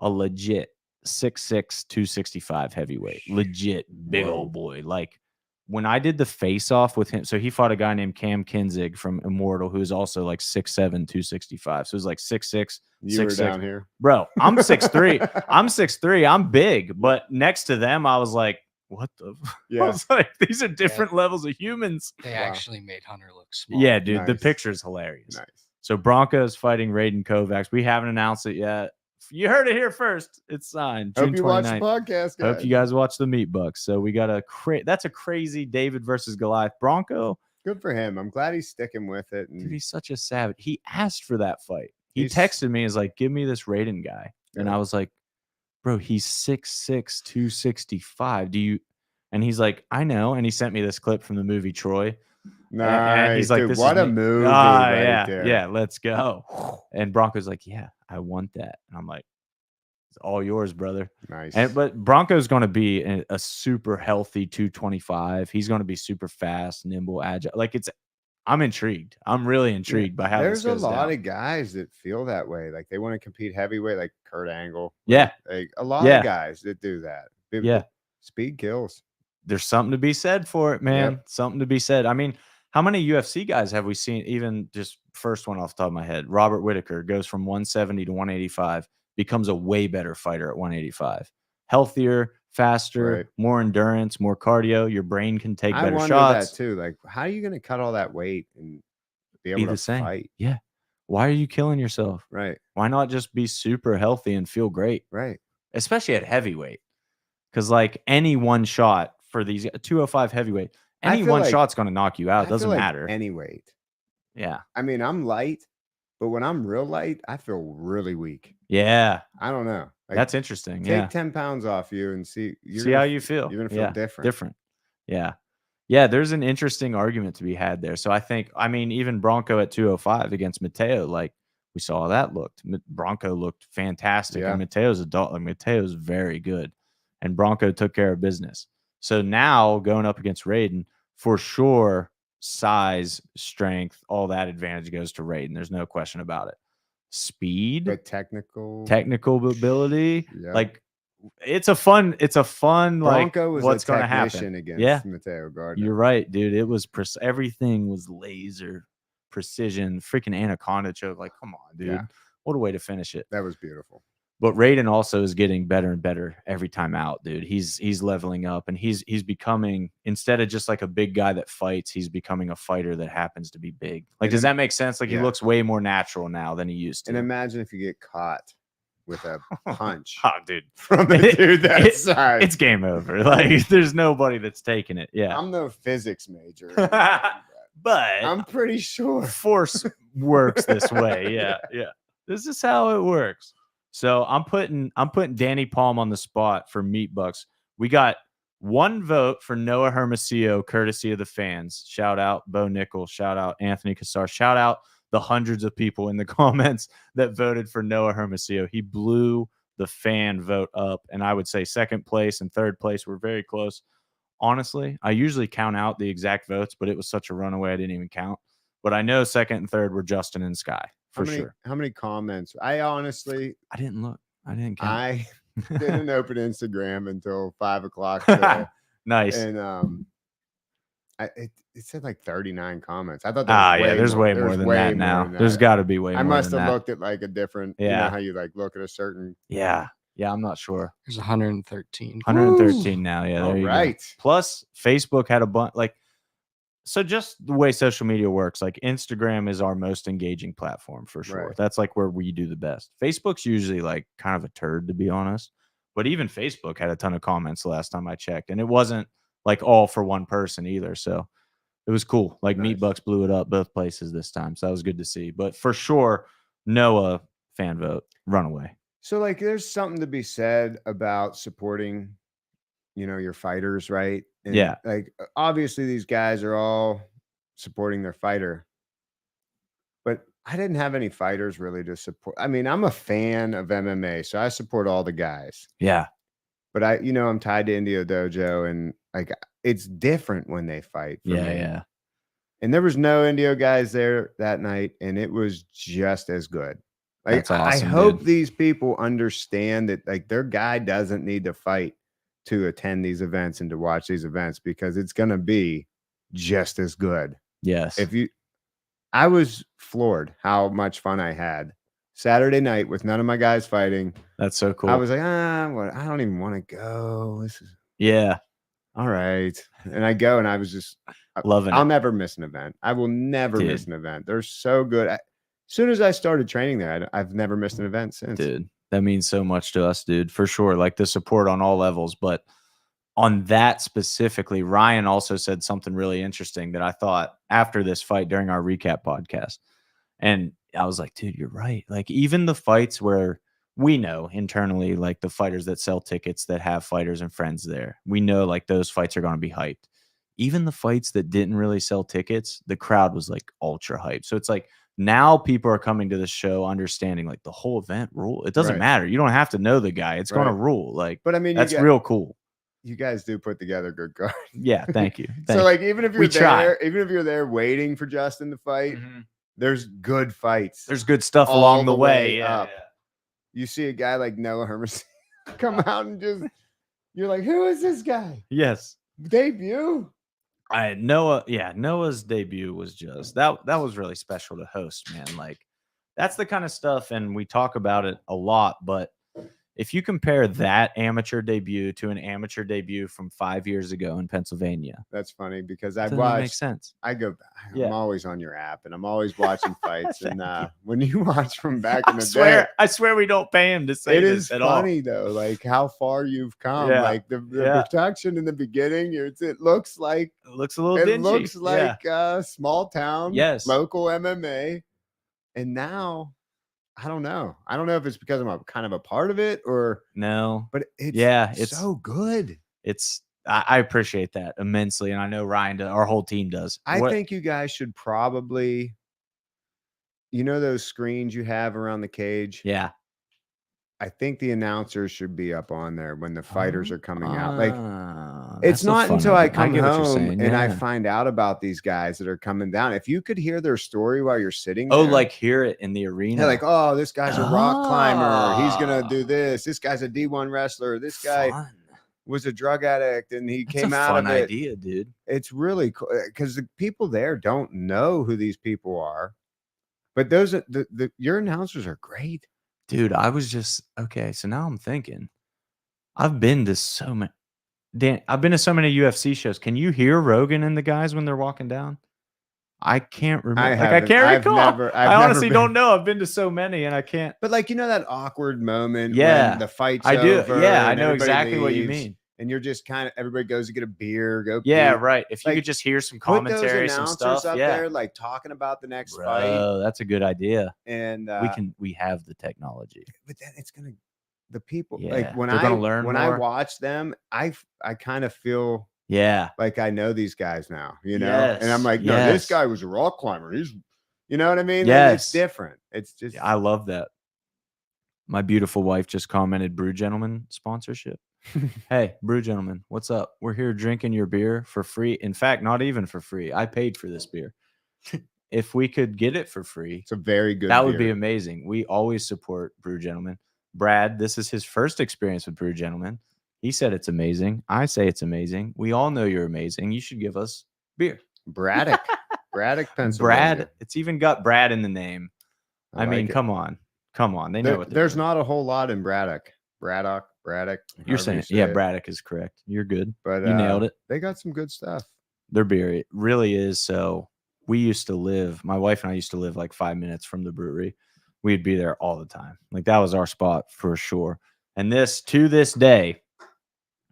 A legit 6'6", 265 heavyweight. Legit big Whoa. old boy. Like when I did the face off with him, so he fought a guy named Cam Kinzig from Immortal, who's also like 6'7", 265. So it was like 6'6", You were 6'6". down here. Bro, I'm 6'3". I'm 6'3". I'm big, but next to them, I was like, what the? I Yeah. was like, these are different levels of humans. They Wow. actually made Hunter look small. Yeah, dude, the Nice. picture's hilarious. Nice. So Broncos fighting Raiden Kovacs. We haven't announced it yet. You heard it here first. It's signed. June Hope you watch the 29th. podcast, guys. Hope you guys watch the Meat Bucks. So we got that's a crazy David versus Goliath. Bronco, Good for him. I'm glad he's sticking with it. dude, And he's such a savage. He asked for that fight. He He's- texted me, is like, give me this Raiden guy. And Yeah. I was like, bro, he's 6'6", 265. Do you? And he's like, I know. And he sent me this clip from the movie Troy. And he's like, dude, this what is a me. movie Ah, right yeah, there. yeah, let's go. And Bronco's like, yeah, I want that. And I'm like, it's all yours, brother. Nice. But Bronco's going to be a super healthy 225. He's going to be super fast, nimble, agile. Like I'm intrigued. I'm really intrigued by how There's this a goes lot down. of guys that feel that way. Like they want to compete heavyweight, like Kurt Angle. Yeah, Like a lot Yeah. of guys that do that. yeah. Speed kills. There's something to be said for it, man. Yep. Something to be said. I mean, how many UFC guys have we seen? Even just first one off the top of my head, Robert Whitaker goes from 170 to 185, becomes a way better fighter at 185. Healthier, faster, Right. more endurance, more cardio. Your brain can take I better wonder shots. that too. Like, how are you going to cut all that weight and be able Be to the same. fight? Yeah. Why are you killing yourself? Right. Why not just be super healthy and feel great, Right. especially at heavyweight? Because like any one shot for these 205 heavyweight, I any feel one like- shot's going to knock you out. I It doesn't feel like matter. any weight. Yeah. I mean, I'm light, but when I'm real light, I feel really weak. Yeah. I don't know. Like, That's interesting. take Yeah. 10 pounds off you and see. See how you feel. You're gonna feel Yeah, different. Different. Yeah. Yeah. There's an interesting argument to be had there. So I mean, even Bronco at 205 against Mateo, like we saw how that looked. Bronco looked fantastic. Yeah. And Mateo's Mateo's very good. And Bronco took care of business. So now going up against Raiden, for sure, size, strength, all that advantage goes to Raiden. There's no question about it. Speed, But technical. technical ability, Yeah. like it's a fun like Bronco was what's a going to technician happen. against Yeah. Mateo Gardner. You're right, dude. It was everything was laser precision, freaking anaconda choke. Like, come on, dude. Yeah. What a way to finish it. That was beautiful. But Raiden also is getting better and better every time out, dude. He's leveling up and he's becoming, instead of just like a big guy that fights, he's becoming a fighter that happens to be big. Like, And does that make sense? Like, he yeah. looks way more natural now than he used to. And imagine if you get caught with a punch Oh, dude. from a dude that It- size. It's game over. Like, there's nobody that's taking it. Yeah. I'm no physics major. But I'm pretty sure. force works this way. Yeah. Yeah. This is how it works. So I'm putting Danny Palm on the spot for Meat Bucks. We got 1 vote for Noah Hermosillo, courtesy of the fans. Shout out Bo Nickel. Shout out Anthony Cassar. Shout out the hundreds of people in the comments that voted for Noah Hermosillo. He blew the fan vote up, and I would say second place and third place were very close. Honestly, I usually count out the exact votes, but it was such a runaway I didn't even count. But I know second and third were Justin and Sky for sure. How many comments? I honestly, I didn't look. I didn't count. I didn't open Instagram until 5 o'clock today. Nice. And it said like 39 comments. I thought there was there's way more than that now. There's got to be way more. I must than have that. looked at like a different. Yeah. You know how you like look at a certain. Yeah. I'm not sure. There's 113. 113 now. Yeah. There All you right. go. Plus, Facebook had a bunch. So just the way social media works, like Instagram is our most engaging platform for sure. Right. That's like where we do the best. Facebook's usually like kind of a turd, to be honest. But even Facebook had a ton of comments the last time I checked, and it wasn't like all for one person either. So it was cool. Like Nice. Meat Bucks blew it up both places this time. So that was good to see. But for sure, Noah fan vote, runaway. So like there's something to be said about supporting, your fighters, right? And Yeah. like obviously these guys are all supporting their fighter. But I didn't have any fighters really to support. I mean, I'm a fan of MMA, so I support all the guys. Yeah. But I'm tied to Indio Dojo, and like it's different when they fight. For me. Yeah. And there was no Indio guys there that night, and it was just as good. Like, That's awesome, I hope dude. these people understand that like their guy doesn't need to fight to attend these events and to watch these events, because it's going to be just as good. Yes. I was floored how much fun I had Saturday night with none of my guys fighting. That's so cool. I was like, I don't even want to go. This is all right. And I go, and I was just loving I'll it. never miss an event. I will never miss an event. They're so good. As soon as I started training there, I've never missed an event since. Dude, that means so much to us, dude, for sure. Like the support on all levels. But on that specifically, Ryan also said something really interesting that I thought after this fight during our recap podcast. And I was like, dude, you're right. Like even the fights where we know internally, like the fighters that sell tickets that have fighters and friends there, we know like those fights are going to be hyped. Even the fights that didn't really sell tickets, the crowd was like ultra hyped. So it's like now people are coming to the show understanding like the whole event rule. It doesn't matter. You don't have to know the guy. It's going to rule. Like, but I mean, that's real cool. You guys do put together good cards. Yeah, thank you. So like even if you're there waiting for Justin to fight, there's good fights. There's good stuff along the way. Up. Yeah. You see a guy like Noah Hermes come out and just you're like, who is this guy? Yes. Debut. Noah's debut was just that was really special to host, man. Like that's the kind of stuff, and we talk about it a lot, but if you compare that amateur debut to an amateur debut from 5 years ago in Pennsylvania, that's funny because I've watched. That makes sense. I'm always on your app, and I'm always watching fights. And when you watch from back in the day, I swear we don't pay him to say this at all. It is funny though, like how far you've come. Yeah. Like the production in the beginning, it looks a little dingy. It looks like small town, local MMA, and now. I don't know. I don't know if it's because I'm kind of a part of it or no, but it's so good. I appreciate that immensely. And I know Ryan does, our whole team does. I think you guys should probably, those screens you have around the cage. Yeah. I think the announcers should be up on there when the fighters are coming out. Like it's not until I come home and I find out about these guys that are coming down. If you could hear their story while you're sitting there. Oh, like hear it in the arena. Like, oh, this guy's a rock climber. He's going to do this. This guy's a D1 wrestler. This guy was a drug addict and he came out of it. Fun idea, dude. It's really cool because the people there don't know who these people are. But your announcers are great. Dude, I was just okay. So now I'm thinking, I've been to so many UFC shows. Can you hear Rogan and the guys when they're walking down? I can't remember. I can't recall. I honestly don't know. I've been to so many and I can't. But like that awkward moment when the fight's over. Yeah, I know exactly what you mean. and you're just kind of everybody goes to get a beer, go Yeah, puke. right. If you Like, could just hear some Put those commentary, some announcers stuff, up yeah, there, like talking about the next fight, bro, that's a good idea. and We have the technology. but then it's gonna the people like Yeah, they're gonna learn when I more. watch them, I kind of feel Yeah, like I know these guys now, you know, and I'm like, no, this yes. guy was a rock climber. He's, you know what I mean? Yes. It's different. It's just, I love that. My beautiful wife just commented Brew Gentleman sponsorship. Hey, Brew Gentleman, what's up? We're here drinking your beer for free. In fact, not even for free. I paid for this beer. If we could get it for free, it's a very good that would be beer. amazing. We always support Brew Gentleman. Brad, this is his first experience with Brew Gentleman. He said it's amazing. I say it's amazing. We all know you're amazing. You should give us beer. Braddock, Pennsylvania. Brad, it's even got Brad in the name. I mean, like it. come on. Come on. They know what There's doing. not a whole lot in Braddock. Braddock. You're saying, yeah, Braddock is correct. You're good. But you nailed it. They got some good stuff. Their beer, it really is. So we used to live, my wife and I used to live like 5 minutes from the brewery. We'd be there all the time. Like that was our spot for sure. And this, to this day,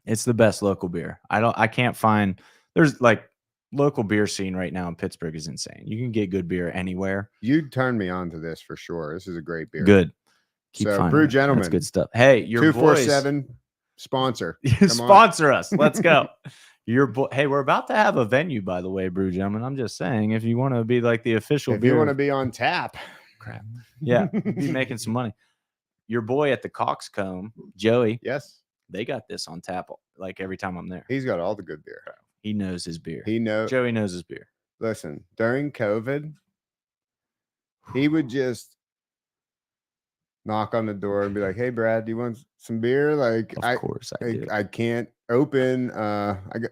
it's the best local beer. I can't find, there's like local beer scene right now in Pittsburgh is insane. You can get good beer anywhere. You turned me on to this for sure. This is a great beer. Good. Keep so finding Brew it. Gentleman. That's good stuff. Hey, your 247 sponsor. sponsor us. Let's go. Hey, we're about to have a venue, by the way, Brew Gentlemen. I'm just saying, if you want to be like the official if beer, you want to be on tap, crap, yeah, be making some money. Your boy at the Coxcomb, Joey, yes, they got this on tap like every time I'm there. He's got all the good beer. He knows his beer. Joey knows his beer. Listen, during COVID, he would just knock on the door and be like, "Hey, Brad, do you want some beer?" Like, of course, I can't open.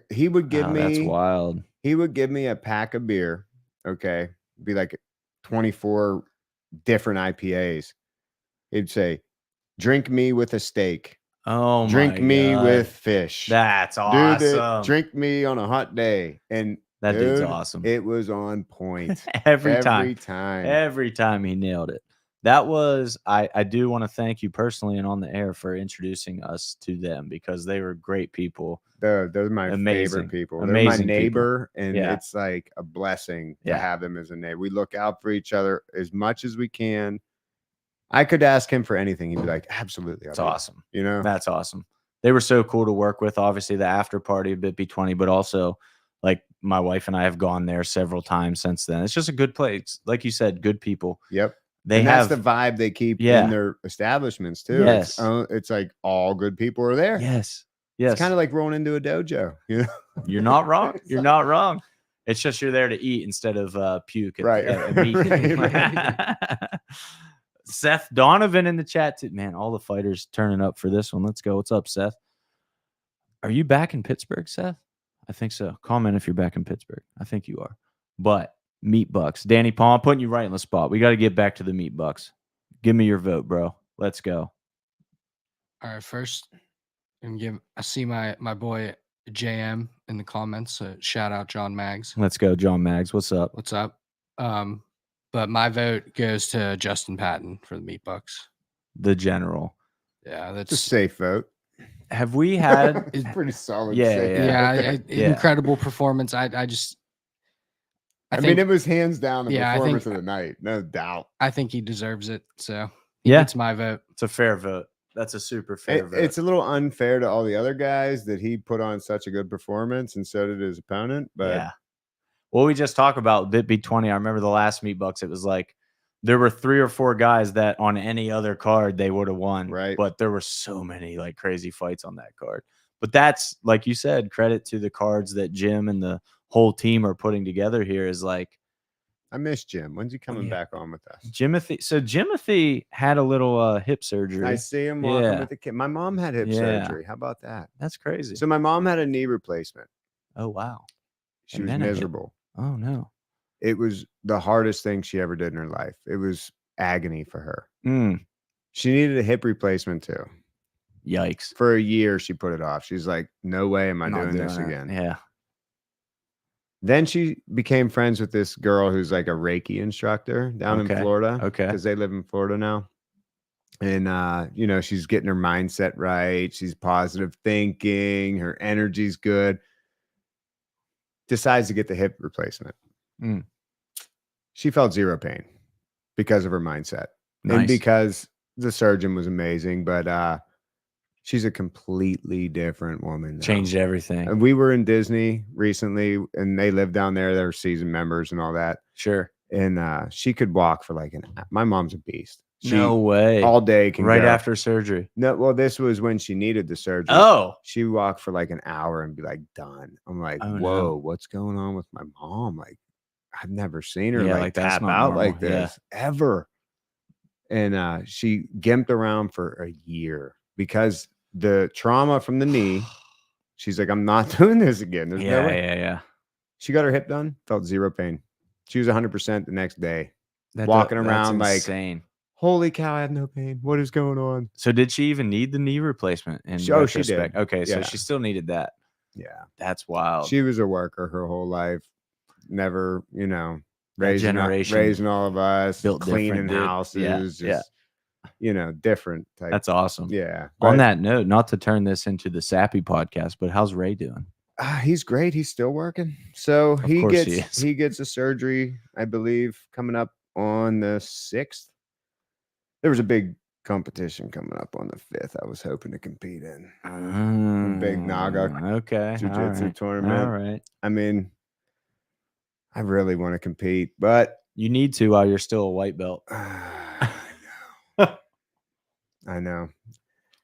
He would give me. That's wild. He would give me a pack of beer. Okay, be like 24 different IPAs. He'd say, "Drink me with a steak." Oh, drink me with fish. That's awesome. Dude, drink me on a hot day, and that dude's awesome. It was on point every time. Every time he nailed it. That was I do want to thank you personally and on the air for introducing us to them because they were great people. They're my favorite people. They're my neighbor, and it's like a blessing to have them as a neighbor. We look out for each other as much as we can. I could ask him for anything. He'd be like, absolutely. That's awesome. You know, that's awesome. They were so cool to work with. Obviously, the after party of BitB21, but also like my wife and I have gone there several times since then. It's just a good place. Like you said, good people. Yep. That's the vibe they keep in their establishments too. Yes. It's like all good people are there. Yes. Yes. It's kind of like rolling into a dojo. You know? You're not wrong. You're not wrong. It's just you're there to eat instead of puke. Right. Seth Donovan in the chat too. Man, all the fighters turning up for this one. Let's go. What's up, Seth? Are you back in Pittsburgh, Seth? I think so. Comment if you're back in Pittsburgh. I think you are. But Meat Bucks. Danny Paul, I'm putting you right in the spot. We got to get back to the Meat Bucks. Give me your vote, bro. Let's go. All right, first, I see my boy JM in the comments. Shout out John Maggs. Let's go, John Maggs. What's up? What's up? But my vote goes to Justin Patton for the Meat Bucks. The general. Yeah, that's a safe vote. Have we had? It's pretty solid. Yeah. Incredible performance. I mean, it was hands down the performance of the night, no doubt. I think he deserves it. So it's my vote. It's a fair vote. That's a super fair vote. It's a little unfair to all the other guys that he put on such a good performance, and so did his opponent. But yeah. Well, we just talked about BitB20. I remember the last Meat Bucks. It was like there were 3 or 4 guys that on any other card they would have won. Right. But there were so many like crazy fights on that card. But that's, like you said, credit to the cards that Jim and the whole team are putting together here is like. I miss Jim. When's he coming back on with us? Jimothy. So Jimothy had a little hip surgery. I see him walking with the kid. My mom had hip surgery. How about that? That's crazy. So my mom had a knee replacement. Oh, wow. She was miserable. Oh, no. It was the hardest thing she ever did in her life. It was agony for her. She needed a hip replacement too. Yikes. For a year, she put it off. She's like, no way am I doing this again. Yeah. Then she became friends with this girl who's like a Reiki instructor down in Florida. Okay. Because they live in Florida now. And you know, she's getting her mindset right. She's positive thinking. Her energy's good. Decides to get the hip replacement. She felt zero pain because of her mindset. Nice. And because the surgeon was amazing, but she's a completely different woman now. Changed everything. And we were in Disney recently, and they live down there. They're season members and all that. Sure. And she could walk for like my mom's a beast. She No way. all day can right go. after surgery. No, well, this was when she needed the surgery. Oh, She walked for like an hour and be like done. I'm like, Oh, whoa, no. what's going on with my mom? Like, I've never seen her Yeah, like like, that's tap not out normal. like this ever. And she gimped around for a year because the trauma from the knee. She's like, I'm not doing this again. There's no way. Yeah. She got her hip done, felt zero pain. She was 100% the next day. That's Walking around like, insane. holy cow, I have no pain. What is going on? So did she even need the knee replacement? In She did. retrospect? Okay, so Yeah. she still needed that. Yeah. That's wild. She was a worker her whole life. Never, you know, That generation raising all of us, built cleaning different, dude. houses, Yeah, just, you know, different type. That's awesome. Yeah. On but, that note, not to turn this into the sappy podcast, but how's Ray doing? he's great. He's still working. So he course he gets is. he gets a surgery, I believe, coming up on the 6th. There was a big competition coming up on the 5th. I was hoping to compete in. Big Naga Okay. jiu-jitsu tournament. All right. I mean, I really want to compete, but You need to while you're still a white belt. I know.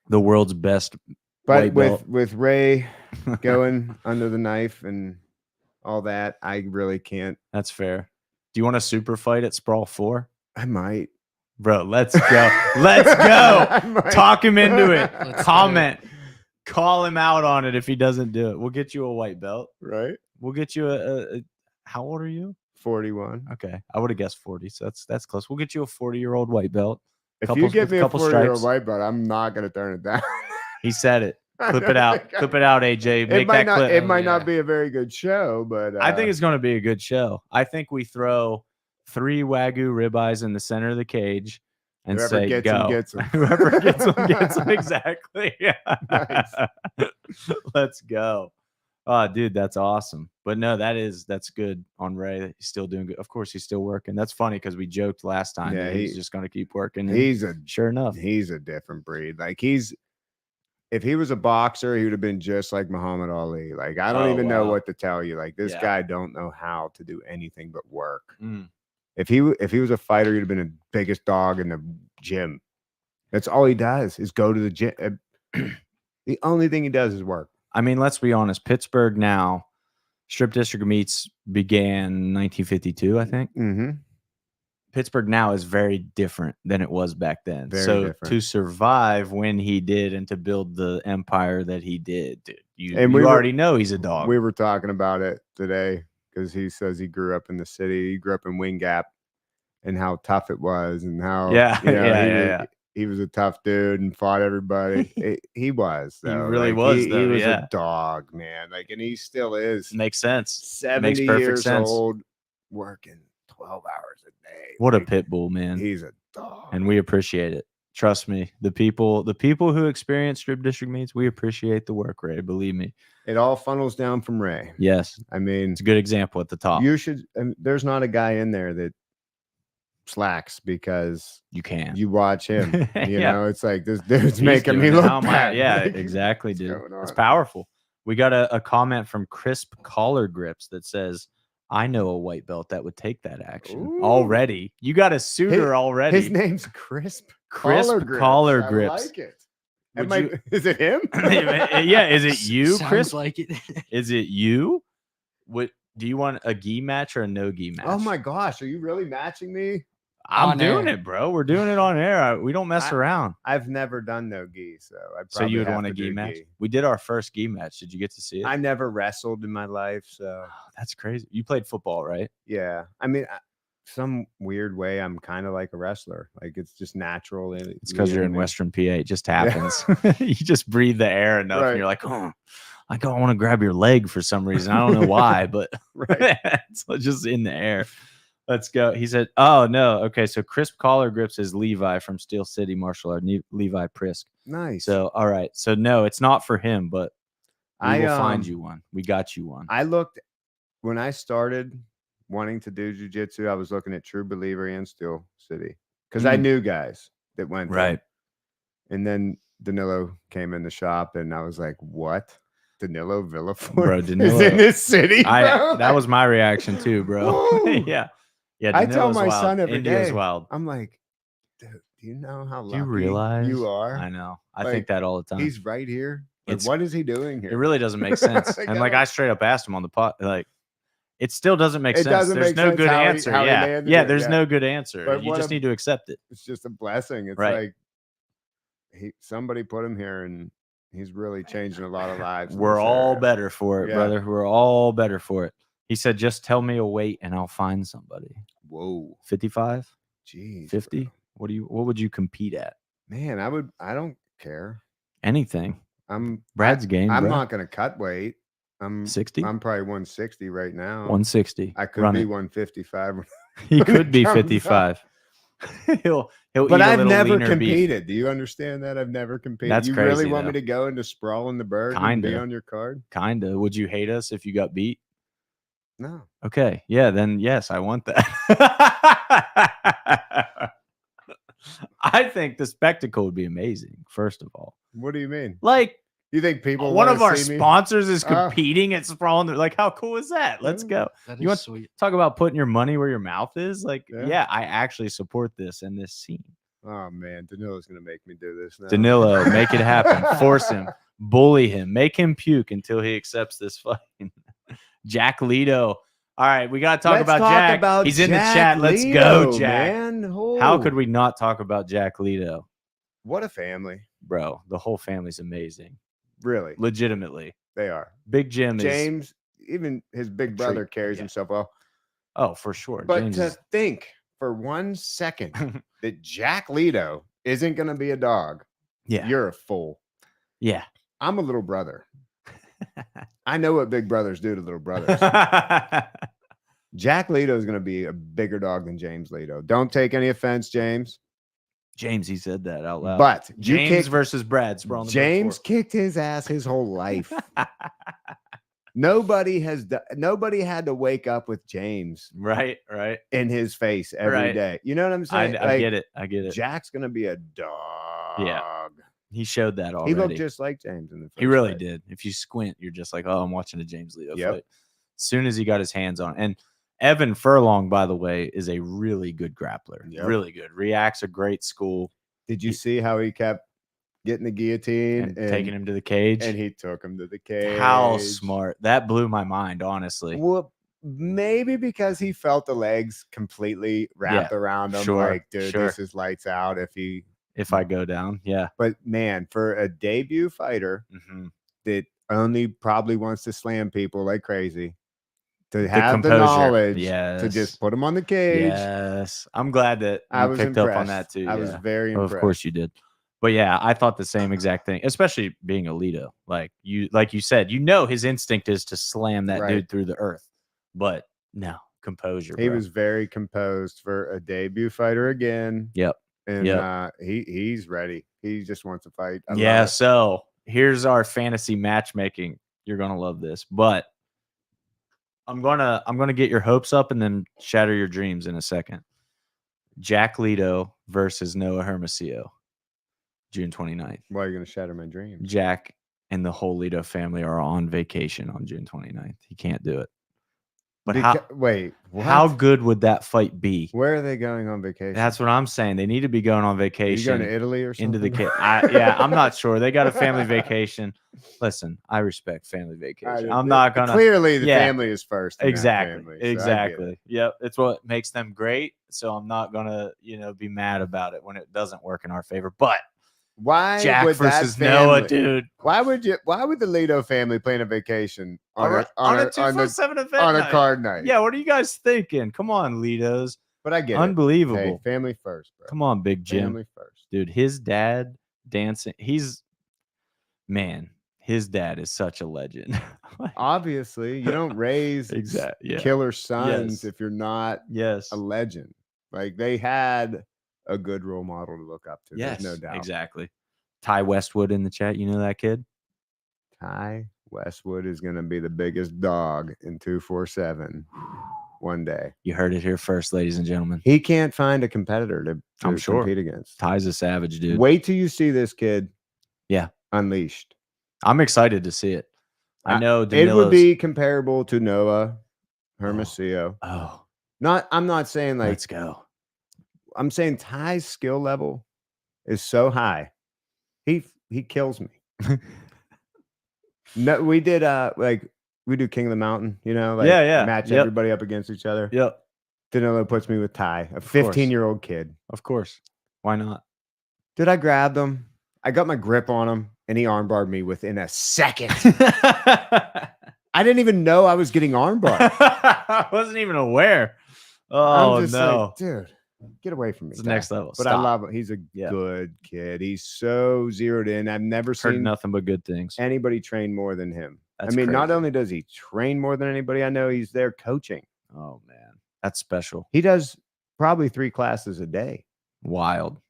The world's best. But white belt. with Ray going under the knife and all that, I really can't. That's fair. Do you want a super fight at Sprawl 4? I might. Bro, let's go. Let's go. I might. Talk him into it. Let's do Comment. Call him out on it if he doesn't do it. We'll get you a white belt. Right? We'll get you a how old are you? 41. Okay. I would have guessed 40. So that's close. We'll get you a 40-year-old white belt. If Couple- you give with me a couple 40-year-old stripes. white belt, I'm not going to turn it down. He said it. Clip it out. Clip it out, AJ. Make It might that not. clip. It might Yeah. not be a very good show, but I think it's going to be a good show. I think we throw 3 Wagyu ribeyes in the center of the cage and whoever say, gets go. them gets them. Whoever gets them, gets them. Exactly. Yeah. Nice. Let's go. Oh, dude, that's awesome. But no, that's good on Ray. That he's still doing good. Of course, he's still working. That's funny because we joked last time. Yeah, that he's just going to keep working. and He's a sure enough. different breed. Like if he was a boxer, he would have been just like Muhammad Ali. Like I don't Oh, even know wow. what to tell you. Like this Yeah. guy don't know how to do anything but work. Mm. If he was a fighter, he'd have been the biggest dog in the gym. That's all he does is go to the gym. The only thing he does is work. I mean, let's be honest. Pittsburgh now, strip district meets began 1952, I think. Mm-hmm. Pittsburgh now is very different than it was back then. Very so different. to survive when he did and to build the empire that he did, dude, you And we were- already know he's a dog. We were talking about it today because he says he grew up in the city. He grew up in Wing Gap and how tough it was and how Yeah, you know, yeah. he was a tough dude and fought everybody. He was. He Though. really Like, was, He though, was yeah. a dog, man. Like, and he still is. Makes sense. 70 perfect years sense. old, working 12 hours a day. What a Like, pit bull, man. He's a dog. And we appreciate it. Trust me. The people who experience strip district meets, we appreciate the work, Ray. Believe me. It all funnels down from Ray. Yes. I mean, It's a good example at the top. you should. There's not a guy in there that slacks because You can. you watch him. You Yeah. know, it's like this dude's He's making me doing it. look How am I- bad. Yeah, Like, exactly, what's dude. going It's on? powerful. We got a comment from Crisp Collar Grips that says, I know a white belt that would take that action Ooh. already. You got a suitor already. His name's Crisp Crisp Collar I Grips. like it. Would Is it him? Yeah, is it you, Sounds Crisp? like it. Is it you? What do you want, a gi match or a no gi match? Oh my gosh, are you really matching me? I'm On doing air. it, bro. We're doing it on air. We don't mess around. I've never done no gi, so I So you would want a to gi do match? gi. We did our first gi match. Did you get to see it? I never wrestled in my life, so Oh, that's crazy. You played football, right? yeah. I mean, some weird way, I'm kind of like a wrestler. Like it's just natural. It's because you're in Western PA. It just Yeah. happens. You just breathe the air enough, Right. and you're like, oh, I don't want to grab your leg for some reason. I don't know why, but Right. it's just in the air. Let's go. He said, "Oh no, okay." So crisp collar grips is Levi from Steel City Martial Art. Levi Prisk. Nice. So all right. So no, it's not for him, but we will find I you one. We got you one. I looked when I started wanting to do jujitsu. I was looking at True Believer and Steel City because I knew guys that went there. Right. And then Danilo came in the shop, and I was like, "What? Danilo Villafort Bro, is Danilo- in this city?" Bro? That was my reaction too, bro. Woo! Yeah. I tell Danilo's my wild. son every India's day. wild. I'm like, "Dude, do you know how Do lucky you realize you are? I know. I Like, think that all the time. He's right here. Like, It's- what is he doing here?" It really doesn't make sense. Like, And I like don't- I straight up asked him on the pot, like it still doesn't make It sense. doesn't There's make no sense good how he- answer. how he Yeah. landed Yeah, it, there's yeah. no good answer. But You what just a- need to accept it. It's just a blessing. It's Right. like somebody put him here, and he's really changing a lot of lives. in We're this all area. better for it, Yeah. brother. We're all better for it. He said, just tell me a weight and I'll find somebody. Whoa, 55, jeez, 50. bro. What would you compete at? Man, I don't care. Anything. I'm Brad's game, I'm bro. not gonna cut weight. I'm 60? I'm probably 160 right now. 160. I could Run be it. 155. He when could it be comes 55. he'll But eat a I've little never leaner beef. competed. Do you understand that? I've never competed. That's you really crazy, want me though. to go into Sprawl in the Burgh and be Kinda. on your card? Kinda. Would you hate us if you got beat? No. Okay. Yeah, then yes, I want that. I think the spectacle would be amazing, first of all. What do you mean? Like, You think people one wanna of our see me? sponsors is Oh. competing at Sprawl. Like, how cool is that? Let's Yeah. go. That You is want- sweet. Talk about putting your money where your mouth is. Like, Yeah. yeah, I actually support this and this scene. Oh man, Danilo's gonna make me do this now. Danilo, make it happen. Force him. Bully him. Make him puke until he accepts this fight. Jack Leto. All right, we got to talk Let's about talk Jack. about He's in the Jack chat. Let's Leto, go, Jack. Man. How Oh, could we not talk about Jack Leto? What a family. Bro, the whole family's amazing. Really, Legitimately. they are. Big Jim is. James, even his big brother carries yeah. himself well. Oh, for sure. But James to is, think for 1 second that Jack Leto isn't going to be a dog, yeah. you're a fool. Yeah. I'm a little brother. I know what big brothers do to little brothers. Jack Leto is going to be a bigger dog than James Leto. Don't take any offense, James. James, he said that out loud. But you James kicked- versus Brad. Sprawl on the James Burgh kicked his ass his whole life. floor. Nobody had to wake up with James Right. in his face every day. Right. You know what I'm saying? I get it. I get it. Jack's gonna be a dog. He showed that already. He looked just like James in the first He really fight. did. If you squint, you're just like, oh, I'm watching a James Leto Yep. fight. As soon as he got his hands on it. And Evan Furlong, by the way, is a really good grappler. Yep. Really good. Reacts a great school. Did you see how he kept getting the guillotine And taking him to the cage. and he took him to the cage? How smart. That blew my mind, honestly. Well, maybe because he felt the legs completely wrapped around him. sure, Like, dude, sure. this is lights out. If I go down. Yeah. But man, for a debut fighter Mm-hmm. that only probably wants to slam people like crazy, to The have the composure. knowledge to Yes. just put him on the cage. Yes. I'm glad that I you was picked impressed. up on that too. I was yeah. very Oh, impressed. of course you did. But yeah, I thought the same exact thing, especially being a Leto. Like you said, his instinct is to slam that Right. dude through the earth. But no, composure. He bro. was very composed for a debut fighter again. Yep. And Yep. he's ready. He just wants to fight. I love Yeah, it. so here's our fantasy matchmaking. You're gonna love this, but I'm gonna get your hopes up and then shatter your dreams in a second. Jack Leto versus Noah Hermosillo, June 29th. Why are you gonna shatter my dreams? Jack and the whole Leto family are on vacation on June 29th. He can't do it. But Wait, what? how good would that fight be? Where are they going on vacation? That's what I'm saying. They need to be going on Are you vacation. going to Italy or something? Into the kid. Yeah, I'm not sure. They got a family vacation. Listen, I respect family vacation. I'm not gonna Clearly, the yeah. family is first. in that exactly. family, so I get it. Exactly. Yep. It's what makes them great. So I'm not gonna, be mad about it when it doesn't work in our favor. But Why Jack would versus that Noah, family, dude. Why would the Leto family plan a vacation on a 247 event on a night. card night? Yeah, what are you guys thinking? Come on, Litos. But I get Unbelievable. it. Hey, family first, bro. Come on, Big Jim. Family first. Dude, his dad dancing. his dad is such a legend. Obviously, you don't raise Exactly. Yeah. killer sons Yes. if you're not Yes. a legend. Like they had a good role model to look up to. Yes. There's no doubt. Exactly. Ty Westwood in the chat. You know that kid? Ty Westwood is going to be the biggest dog in 247 one day. You heard it here first, ladies and gentlemen. He can't find a competitor to I'm sure. compete against. Ty's a savage, dude. Wait till you see this kid. Yeah. Unleashed. I'm excited to see it. I know it would be comparable to Noah Hermosillo. Oh. I'm not saying like let's go. I'm saying Ty's skill level is so high. He kills me. No, we did like we do King of the Mountain, you know, like match everybody up against each other. Yep. Danilo puts me with Ty, a 15-year-old kid. Of course. Why not? Did I grab them? I got my grip on him and he armbarred me within a second. I didn't even know I was getting armbarred. I wasn't even aware. Oh, I'm just no. like, dude, get away from me. It's the next level. But I love him. He's a good kid. He's so zeroed in. I've never seen nothing but good things. Anybody train more than him. That's not crazy. only does he train more than anybody I know, he's there coaching. Oh, man. That's special. He does probably 3 classes a day. Wild.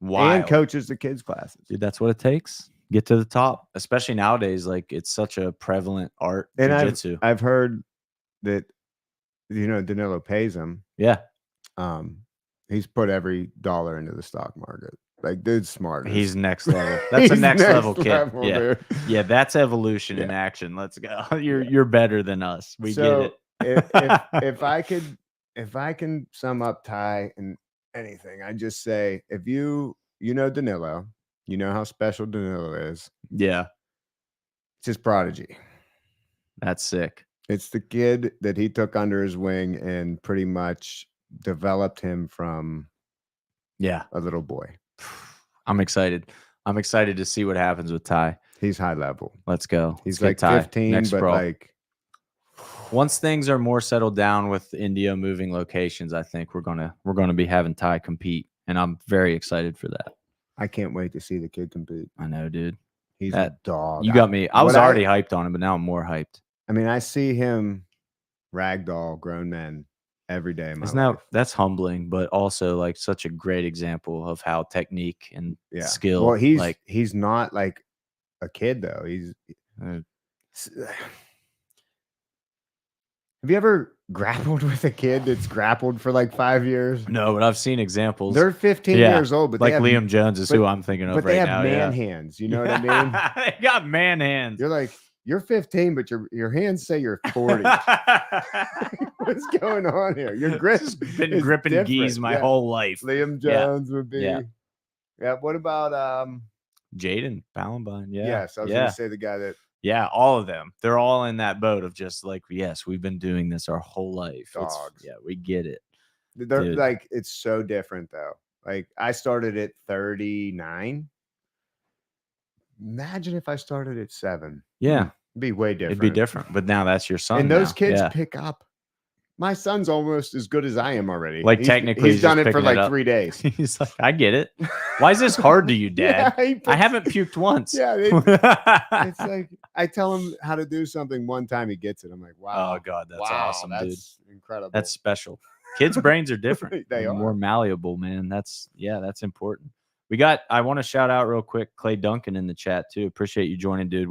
And coaches the kids' classes. Dude, that's what it takes. Get to the top, especially nowadays. Like it's such a prevalent art. And jiu-jitsu. I've heard that, you know, Danilo pays him. Yeah. He's put every dollar into the stock market. Like, dude's smart. He's next level. That's a next level kid. Level, yeah. Dude. Yeah, that's evolution in action. Let's go. You're better than us. We get it. if I can sum up Ty and anything, I just say if you know Danilo, you know how special Danilo is. Yeah. It's his prodigy. That's sick. It's the kid that he took under his wing and pretty much developed him from a little boy. I'm excited. I'm excited to see what happens with Ty. He's high level. Let's go. He's like 15, but like once things are more settled down with India moving locations, I think we're gonna be having Ty compete, and I'm very excited for that. I can't wait to see the kid compete. I know, dude. He's a dog. You got me. I was already hyped on him, but now I'm more hyped. I mean, I see him ragdoll grown men every day. That's humbling, but also like such a great example of how technique and skill. Well, he's not like a kid though. He's have you ever grappled with a kid that's grappled for like 5 years? No, but I've seen examples. They're 15 years old, but like Liam Jones is who I'm thinking of right now. But they have man hands. You know what I mean? They got man hands. You're like, you're 15, but your hands say you're 40. What's going on here? Your grip's been gripping geese my whole life. Liam Jones would be. Yeah. What about Jaden Pallenbein? Yeah. Yes, I was going to say the guy that. Yeah, all of them. They're all in that boat of just like, yes, we've been doing this our whole life. Dogs. We get it. They're like, it's so different though. Like I started at 39. Imagine if I started at 7. Yeah. It'd be way different. It'd be different. But now that's your son. And those kids pick up. My son's almost as good as I am already. Like technically, he's done it for like 3 days. He's like, I get it. Why is this hard to you, Dad? I haven't puked once. Yeah, it's like I tell him how to do something one time, he gets it. I'm like, wow. Oh God, that's awesome, that's dude. Incredible. That's special. Kids' brains are different. They are more malleable, man. That's important. I want to shout out real quick Clay Duncan in the chat too. Appreciate you joining, dude.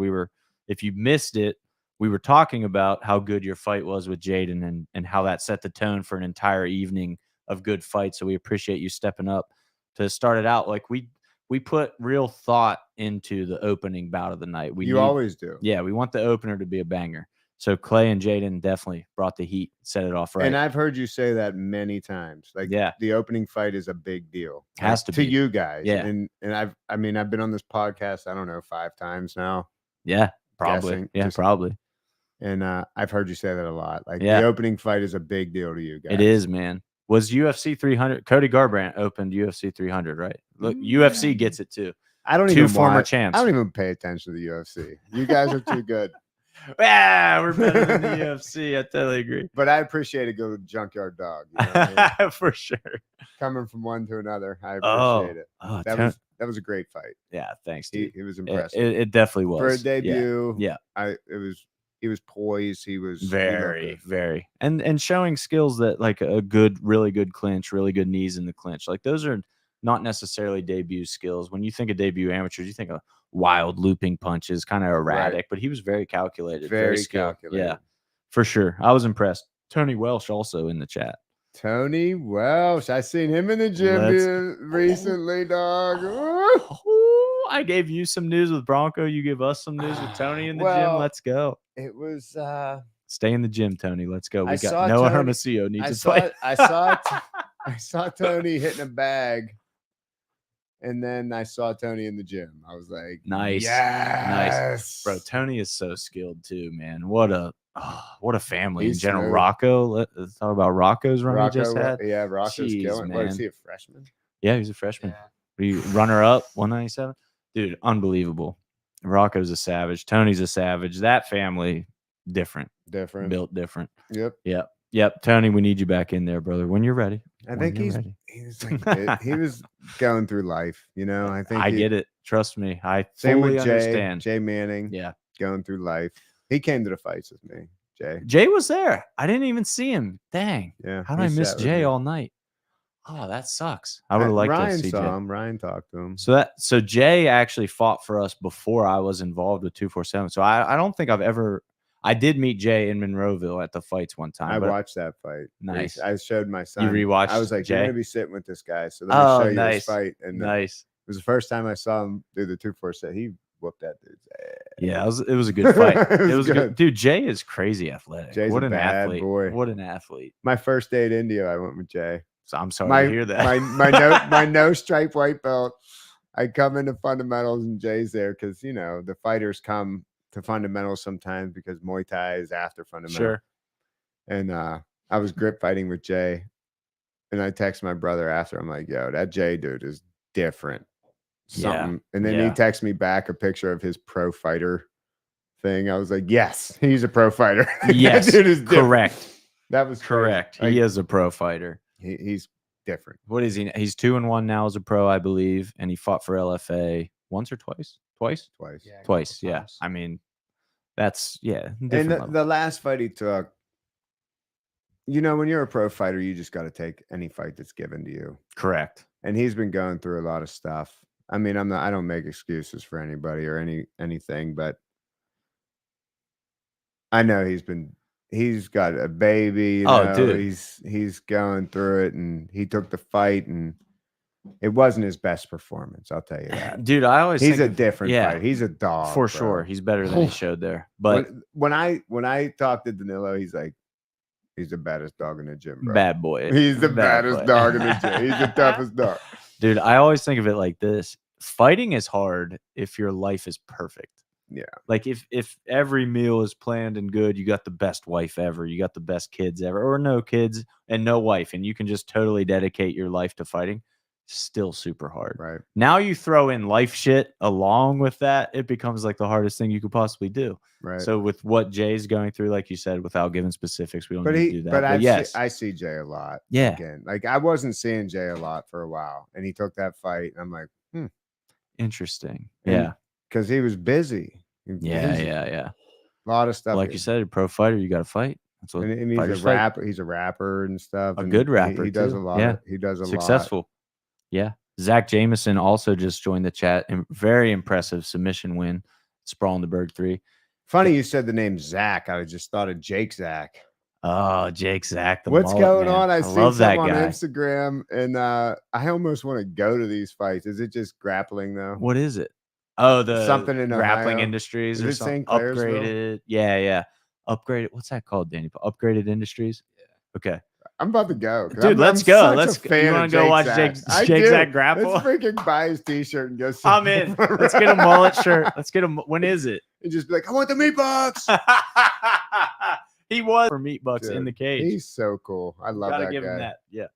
If you missed it, we were talking about how good your fight was with Jaden and how that set the tone for an entire evening of good fights. So we appreciate you stepping up to start it out. Like we put real thought into the opening bout of the night. You always do. Yeah, we want the opener to be a banger. So Clay and Jaden definitely brought the heat, set it off right. And I've heard you say that many times. Like the opening fight is a big deal. Has to be. You guys. Yeah. And I've been on this podcast, I don't know, 5 times now. Yeah, probably. Probably. And I've heard you say that a lot. Like the opening fight is a big deal to you guys. It is, man. Was UFC 300? Cody Garbrandt opened UFC 300, right? Look, UFC gets it too. I don't Two even former champs. I don't even pay attention to the UFC. You guys are too good. Yeah, we're better than the UFC. I totally agree. But I appreciate a good junkyard dog. You know what I mean? For sure. Coming from one to another, I Oh, appreciate it. oh, That was a great fight. yeah. Thanks, He dude. was It, impressive it definitely was for a Yeah. debut. Yeah. He was poised. He looked Very, good. very, and showing skills that like really good clinch, really good knees in the clinch. Like those are not necessarily debut skills. When you think of debut amateurs, you think of wild looping punches, kind of erratic, but he was very calculated, very skilled. calculated. Yeah, for sure. I was impressed. Tony Welsh also in the chat. Tony Welsh. I seen him in the gym recently, dog. Oh, I gave you some news with Bronco. You give us some news with Tony in the gym. Let's go. It was Stay in the gym, Tony. Let's go. We I got saw Noah Tony- Hermosillo needs to fight. I saw Tony hitting a bag, and then I saw Tony in the gym. I was like, Nice. yes, Bro, Tony is so skilled too, man. What a family He's in general. smooth. Rocco, let's talk about Rocco's run he just had. Yeah, Rocco's Jeez, killing. What, is man. he a freshman? Yeah, he's a freshman. Yeah. Runner up, 197. Dude, unbelievable. Rocco's a savage. Tony's a savage. That family, different. Built different. Yep. Tony, we need you back in there, brother. When you're ready. I think he was going through life, you know. I get it. Trust me. I same fully with understand. Jay Manning. Yeah. Going through life. He came to the fights with me, Jay. Jay was there. I didn't even see him. Dang. Yeah. How did I miss Jay all night? Oh, that sucks. I would have liked Ryan to see saw Jay. him. Ryan talked to him. So Jay actually fought for us before I was involved with 247. So I don't think I did meet Jay in Monroeville at the fights one time. I watched that fight. Nice. I showed my son. You rewatched I was like, Jay? you're gonna be sitting with this guy, so let me show you his fight. And nice. It was the first time I saw him do the 247. He whooped that dude's ass. Yeah, it was a good fight. It was good. Dude, Jay is crazy athletic. Jay's what a an bad athlete. boy. What an athlete. My first day at India, I went with Jay. So I'm sorry to hear that. my no stripe white belt. I come into fundamentals and Jay's there because you know the fighters come to fundamentals sometimes because Muay Thai is after fundamental. Sure. And I was grip fighting with Jay, and I text my brother after. I'm like, "Yo, that Jay dude is different." Something. Yeah. And then he texted me back a picture of his pro fighter thing. I was like, "Yes, he's a pro fighter." Yes, that dude is different. correct. That was correct. Crazy. He is a pro fighter. He's different. What is he? He's 2-1 now as a pro, I believe, and he fought for LFA once or twice. Twice. Yeah, Twice. Yeah. I mean, that's And different the last fight he took, you know, when you're a pro fighter, you just got to take any fight that's given to you. Correct. And he's been going through a lot of stuff. I mean, I don't make excuses for anybody or anything, but I know he's got a baby. You know, dude. He's going through it, and he took the fight, and it wasn't his best performance. I'll tell you that. Dude, I always he's think a different fighter. He's a dog for bro. sure. He's better than he showed there. But when I talked to Danilo, he's like, he's the baddest dog in the gym, bro. Bad boy. He's the baddest dog in the gym. He's the toughest dog. Dude, I always think of it like this. Fighting is hard if your life is perfect. Yeah. Like if every meal is planned and good, you got the best wife ever, you got the best kids ever, or no kids and no wife, and you can just totally dedicate your life to fighting. Still super hard. Right. Now you throw in life shit along with that, it becomes like the hardest thing you could possibly do. Right. So with what Jay's going through, like you said, without giving specifics, we don't need to do that. But yes, I see Jay a lot. Yeah. Again, like I wasn't seeing Jay a lot for a while, and he took that fight, and I'm like, interesting. And yeah. Because he was busy. Yeah. A lot of stuff. Like you said, a pro fighter, you got to fight. That's what and he's a rapper. He's a rapper and stuff. A good rapper. He does a lot. Yeah. He does a lot. Successful. Yeah. Zach Jameson also just joined the chat. And very impressive submission win. Sprawl in the Burgh 3. Funny you said the name Zach. I just thought of Jake Zach. Oh, Jake Zach. What's going on? I see love that on guy. Instagram, and I almost want to go to these fights. Is it just grappling though? What is it? Oh, the something in grappling Ohio. industries Is or it something. St. Clairsville? Upgraded. Yeah. Upgraded. What's that called, Danny? Upgraded Industries. Yeah. Okay. I'm about to go. Dude, let's go. You want to go watch Jake Zach grapple? Let's freaking buy his t-shirt and go see I'm in. Let's get a mullet shirt. Let's get him. When is it? And just be like, I want the meat box. He was for meat bucks in the cage. He's so cool. I love that give guy. him that. Yeah.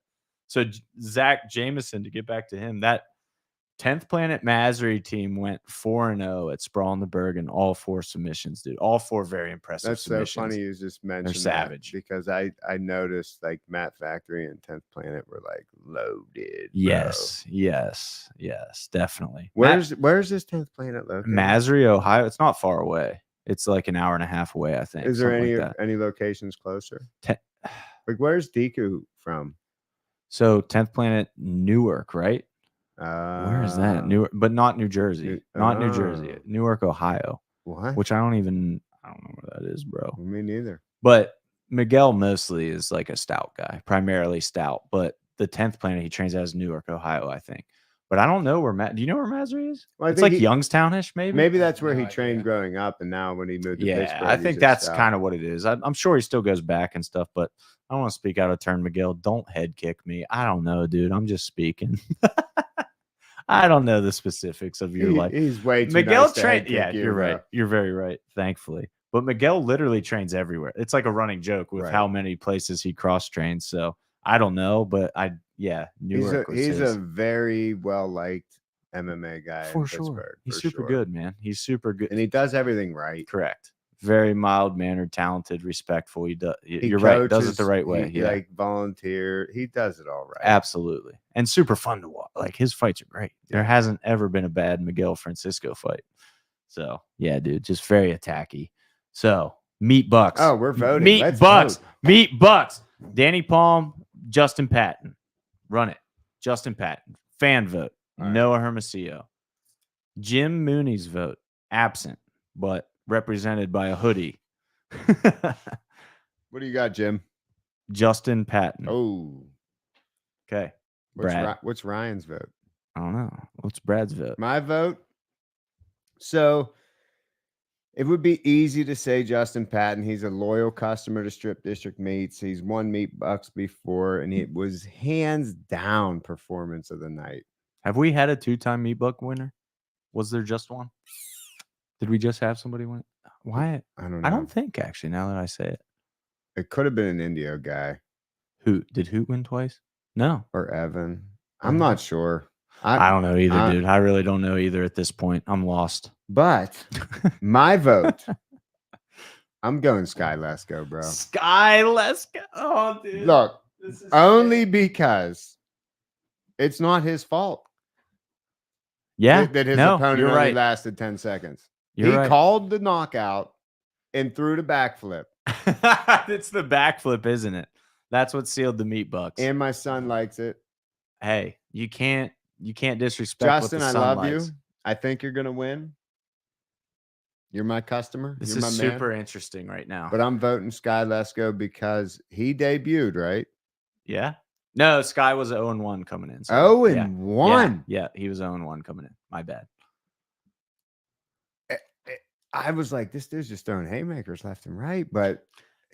So Zach Jameson, to get back to him, that 10th Planet Masry team went 4-0 at Sprawl in the Burgh and all 4 submissions, dude. All 4 very impressive That's so submissions. funny you just mentioned savage. that because I noticed like Matt Factory and 10th Planet were like loaded. Bro. Yes, definitely. Where's this 10th Planet located? Masry, Ohio. It's not far away. It's like an hour and a half away, I think. Is there like any locations closer? Like where's Deku from? So 10th Planet, Newark, right? Where is that? Newark, but not New Jersey. Not New Jersey. Newark, Ohio. What? Which I don't know where that is, bro. Me neither. But Miguel mostly is like a stout guy, primarily stout. But the 10th Planet he trains as Newark, Ohio, I think. But I don't know where do you know where Masry is? Well, it's like Youngstownish, maybe. Maybe that's where he trained growing up, and now when he moved to Pittsburgh, I think that's kind of what it is. I'm sure he still goes back and stuff, but I don't want to speak out of turn, Miguel. Don't head kick me. I don't know, dude. I'm just speaking. I don't know the specifics of your life. He's way too Miguel nice trained. Yeah, you're right. You're very right. Thankfully, but Miguel literally trains everywhere. It's like a running joke with how many places he cross trains. So I don't know, but Newark. He's a very well liked MMA guy for sure. Pittsburgh. He's super good, man. He's super good, and he does everything right. Correct. Very mild mannered, talented, respectful. You're right. Does it the right way. He like volunteer. He does it all right. Absolutely. And super fun to watch. Like his fights are great. There hasn't ever been a bad Miguel Francisco fight. So yeah, dude, just very attacky. So Meat Bucks. Oh, we're voting. Meat Bucks. Meat Bucks. Danny Palm, Justin Patton. Run it. Justin Patton. Fan vote. Noah Hermosillo. Jim Mooney's vote. Absent, but represented by a hoodie. What do you got, Jim? Justin Patton. Oh. Okay. What's Ryan's vote? I don't know. What's Brad's vote? My vote? So it would be easy to say Justin Patton. He's a loyal customer to Strip District Meats. He's won Meat Bucks before, and it was hands down performance of the night. Have we had a 2-time Meat Buck winner? Was there just one? Did we just have somebody win? Why? I don't know. I don't think, actually, now that I say it. It could have been an Indio guy. Did Hoot win twice? No. Or Evan. I'm not sure. I don't know either, dude. I really don't know either at this point. I'm lost. But my vote, I'm going Sky Let's Go, bro. Sky Let's Go. Oh, dude. Look, only because it's not his fault. Yeah. That his opponent only lasted 10 seconds. He called the knockout and threw the backflip. It's the backflip, isn't it? That's what sealed the Meat Bucks. And my son likes it. Hey, you can't disrespect Justin, what the son I love likes. you. I think you're gonna win. You're my customer. This You're is my man. super interesting right now. But I'm voting Sky Let's Go because he debuted, right? Yeah. No, Sky was 0-1 coming in. So 0-1. Yeah, he was 0-1 coming in. My bad. I was like, this dude's just throwing haymakers left and right, but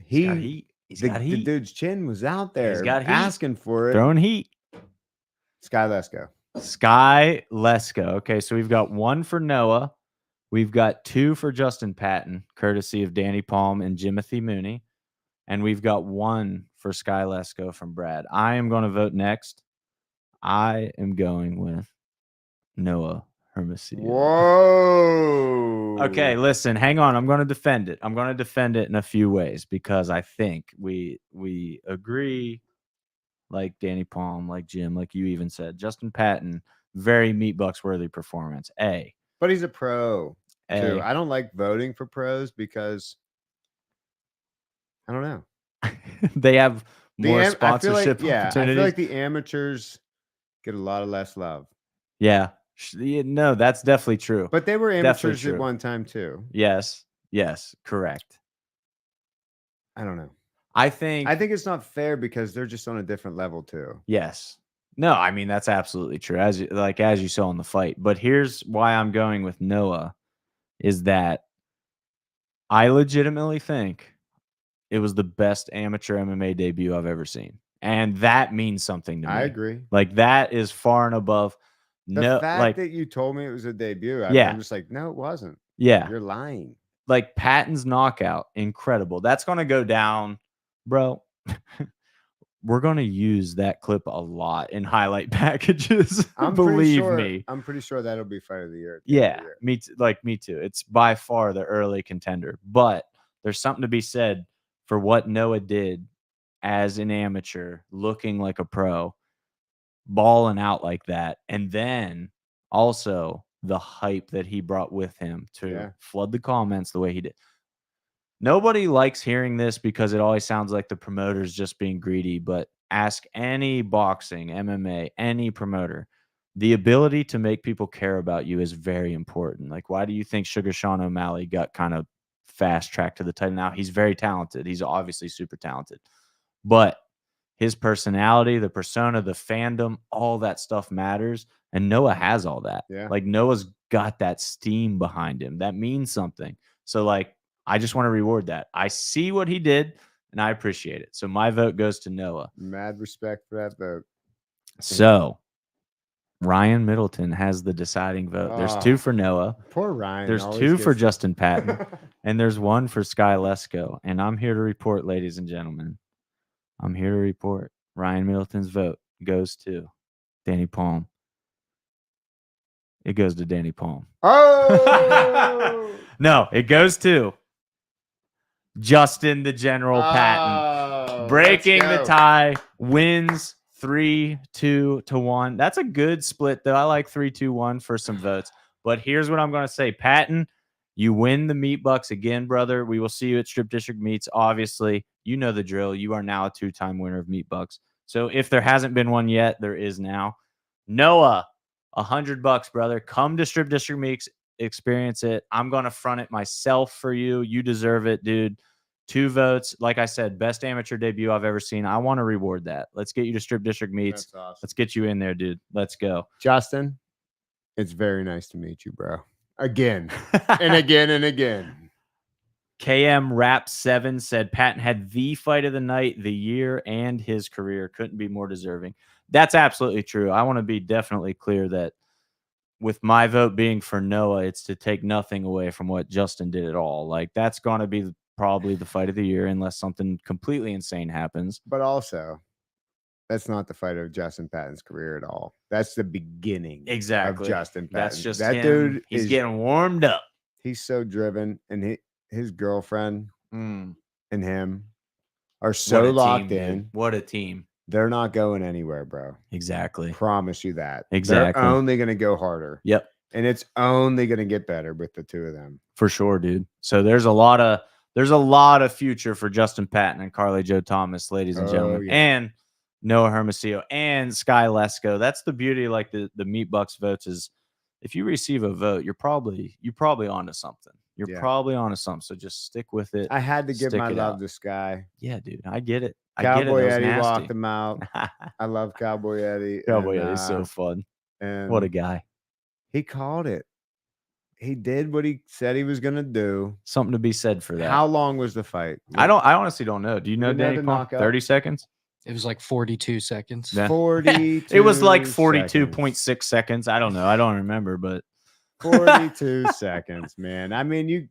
he's got heat. The dude's chin was out there. He's got heat. Asking for it. Throwing heat. Sky Let's Go. Sky Let's Go. Okay, so we've got 1 for Noah. We've got 2 for Justin Patton, courtesy of Danny Palm and Jimothy Mooney. And we've got 1 for Sky Let's Go from Brad. I am going to vote next. I am going with Noah Hermosillo. Whoa. Okay, listen, hang on. I'm going to defend it. I'm going to defend it in a few ways because I think we agree, like Danny Palm, like Jim, like you even said. Justin Patton, very Meat Bucks worthy performance. But he's a pro too. I don't like voting for pros because I don't know. They have more sponsorship opportunities. I feel like the amateurs get a lot of less love. Yeah. No, that's definitely true. But they were amateurs at one time too. Yes, correct. I don't know. I think it's not fair because they're just on a different level too. Yes. No, I mean that's absolutely true. As you saw in the fight. But here's why I'm going with Noah is that I legitimately think it was the best amateur MMA debut I've ever seen. And that means something to me. I agree. Like that is far and above. The fact that you told me it was a debut, I'm just like, no, it wasn't. Yeah. You're lying. Like Patton's knockout, incredible. That's going to go down, bro. we're going to use that clip a lot in highlight packages. I'm pretty Believe sure, me. I'm pretty sure that'll be fight of the year. At the end of Yeah, the year. me too. It's by far the early contender, but there's something to be said for what Noah did as an amateur, looking like a pro, balling out like that, and then also the hype that he brought with him to flood the comments the way he did. Nobody likes hearing this because it always sounds like the promoter's just being greedy, but ask any boxing, MMA, any promoter. The ability to make people care about you is very important. Like, why do you think Sugar Sean O'Malley got kind of fast tracked to the title? Now, he's very talented. He's obviously super talented. But his personality, the persona, the fandom, all that stuff matters. And Noah has all that. Yeah. Like, Noah's got that steam behind him. That means something. So, like, I just want to reward that. I see what he did, and I appreciate it. So my vote goes to Noah. Mad respect for that vote. So Ryan Middleton has the deciding vote. There's 2 for Noah. Poor Ryan. There's 2 for Justin Patton. And there's 1 for Sky Lesko. And I'm here to report, ladies and gentlemen. I'm here to report Ryan Middleton's vote goes to Danny Palm. It goes to Danny Palm. Oh! No, it goes to Justin the General Patton. Breaking the tie, wins 3-2-1. That's a good split, though. I like 3-2-1 for some votes. But here's what I'm going to say. Patton, you win the Meat Bucks again, brother. We will see you at Strip District Meats. Obviously, you know the drill. You are now a 2-time winner of Meat Bucks. So if there hasn't been one yet, there is now. Noah, $100, brother. Come to Strip District Meats. Experience it. I'm going to front it myself for you. You deserve it, dude. 2 votes. Like I said, best amateur debut I've ever seen. I want to reward that. Let's get you to Strip District Meats. That's awesome. Let's get you in there, dude. Let's go. Justin, it's very nice to meet you, bro. Again and again and again. KM Rap 7 said Patton had the fight of the night, the year, and his career. Couldn't be more deserving. That's absolutely true. I want to be definitely clear that with my vote being for Noah, it's to take nothing away from what Justin did at all. Like, that's going to be probably the fight of the year unless something completely insane happens. But also, that's not the fight of Justin Patton's career at all. That's the beginning of Justin Patton. That's just that him. dude. He's getting warmed up. He's so driven, and his girlfriend and him are so locked in. Dude. What a team. They're not going anywhere, bro. Exactly. Promise you that. Exactly. They're only going to go harder. Yep. And it's only going to get better with the 2 of them. For sure, dude. So there's a lot of future for Justin Patton and Carly Joe Thomas, ladies and gentlemen. Yeah. And Noah Hermosillo and Sky Lesko. That's the beauty, like the Meat Bucks votes, is if you receive a vote, you're probably onto something. You're probably onto something. So just stick with it. I had to give my love to Sky. Yeah, dude. I get it. Cowboy Eddie walked him out. I love Cowboy Eddie. Cowboy Eddie's so fun. And what a guy. He called it. He did what he said he was going to do. Something to be said for that. How long was the fight? I honestly don't know. Do you know, Danny Palm? 30 seconds? It was like 42 seconds. Yeah. 42 It was like 42.6 seconds. I don't know. I don't remember, but 42 seconds, man. I mean,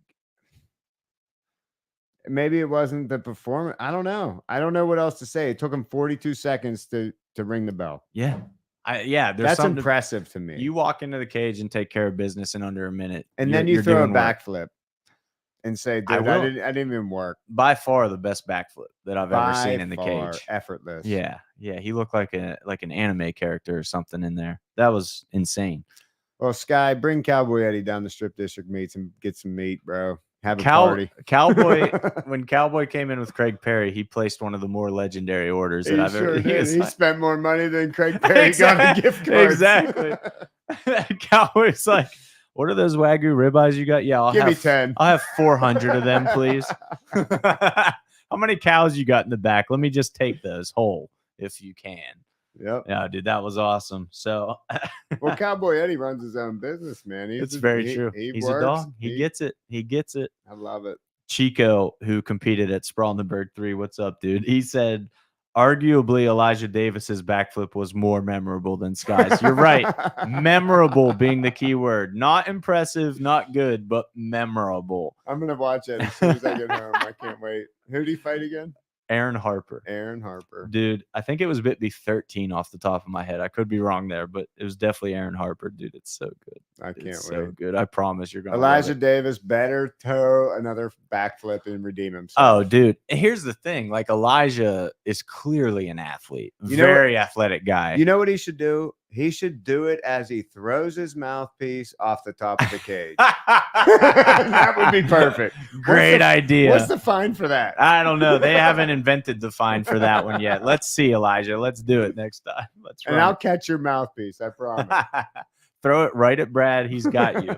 maybe it wasn't the performance. I don't know. I don't know what else to say. It took him 42 seconds to ring the bell. Yeah. That's impressive to me. You walk into the cage and take care of business in under a minute. And then you throw a backflip and say, dude, I didn't even work. By far the best backflip that I've ever seen in the cage. Effortless. Yeah. Yeah. He looked like an anime character or something in there. That was insane. Well, Sky, bring Cowboy Eddie down to Strip District Meats and get some meat, bro. Have a party. Cowboy, when Cowboy came in with Craig Perry, he placed one of the more legendary orders that I've ever. He spent more money than Craig Perry got in gift cards. Exactly. Cowboy's like, what are those Wagyu ribeyes you got? Yeah, give me 10. I'll have 400 of them, please. How many cows you got in the back? Let me just take those whole if you can. Yep. Yeah, dude, that was awesome. So, well, Cowboy Eddie runs his own business, man. It's very true. He's a dog. He gets it. He gets it. I love it. Chico, who competed at Sprawl in the Burgh 3, what's up, dude? He said, arguably, Elijah Davis's backflip was more memorable than Sky's. You're right. Memorable being the key word. Not impressive, not good, but memorable. I'm gonna watch it as soon as I get home. I can't wait. Who did he fight again? Aaron Harper. Aaron Harper. Dude, I think it was BitB13 off the top of my head. I could be wrong there, but it was definitely Aaron Harper. Dude, it's so good. I can't It's wait. so good. I promise you're going to Elijah Davis better toe another backflip and redeem himself. Oh, dude. Here's the thing. Like, Elijah is clearly an athlete. You know Very athletic guy. You know what he should do? He should do it as he throws his mouthpiece off the top of the cage. That would be perfect. Great idea. What's the fine for that? I don't know. They haven't invented the fine for that one yet. Let's see, Elijah. Let's do it next time. Let's and I'll catch your mouthpiece. I promise. Throw it right at Brad. He's got you.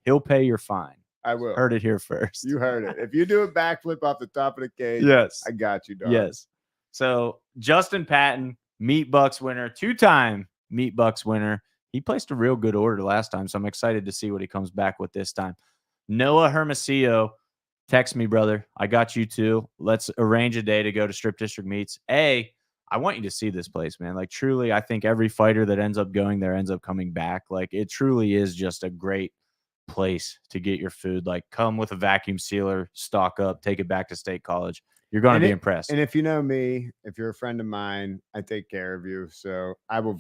He'll pay your fine. I will. Heard it here first. You heard it. If you do a backflip off the top of the cage, yes, I got you, dog. Yes. So Justin Patton, Meat Bucks winner, 2-time Meat Bucks winner. He placed a real good order last time, so I'm excited to see what he comes back with this time. Noah Hermosillo, text me, brother. I got you too. Let's arrange a day to go to Strip District Meats. I want you to see this place, man. Like, truly, I think every fighter that ends up going there ends up coming back. Like, it truly is just a great place to get your food. Like, come with a vacuum sealer, stock up, take it back to State College. You're going to be impressed. And if you know me, if you're a friend of mine, I take care of you. So I will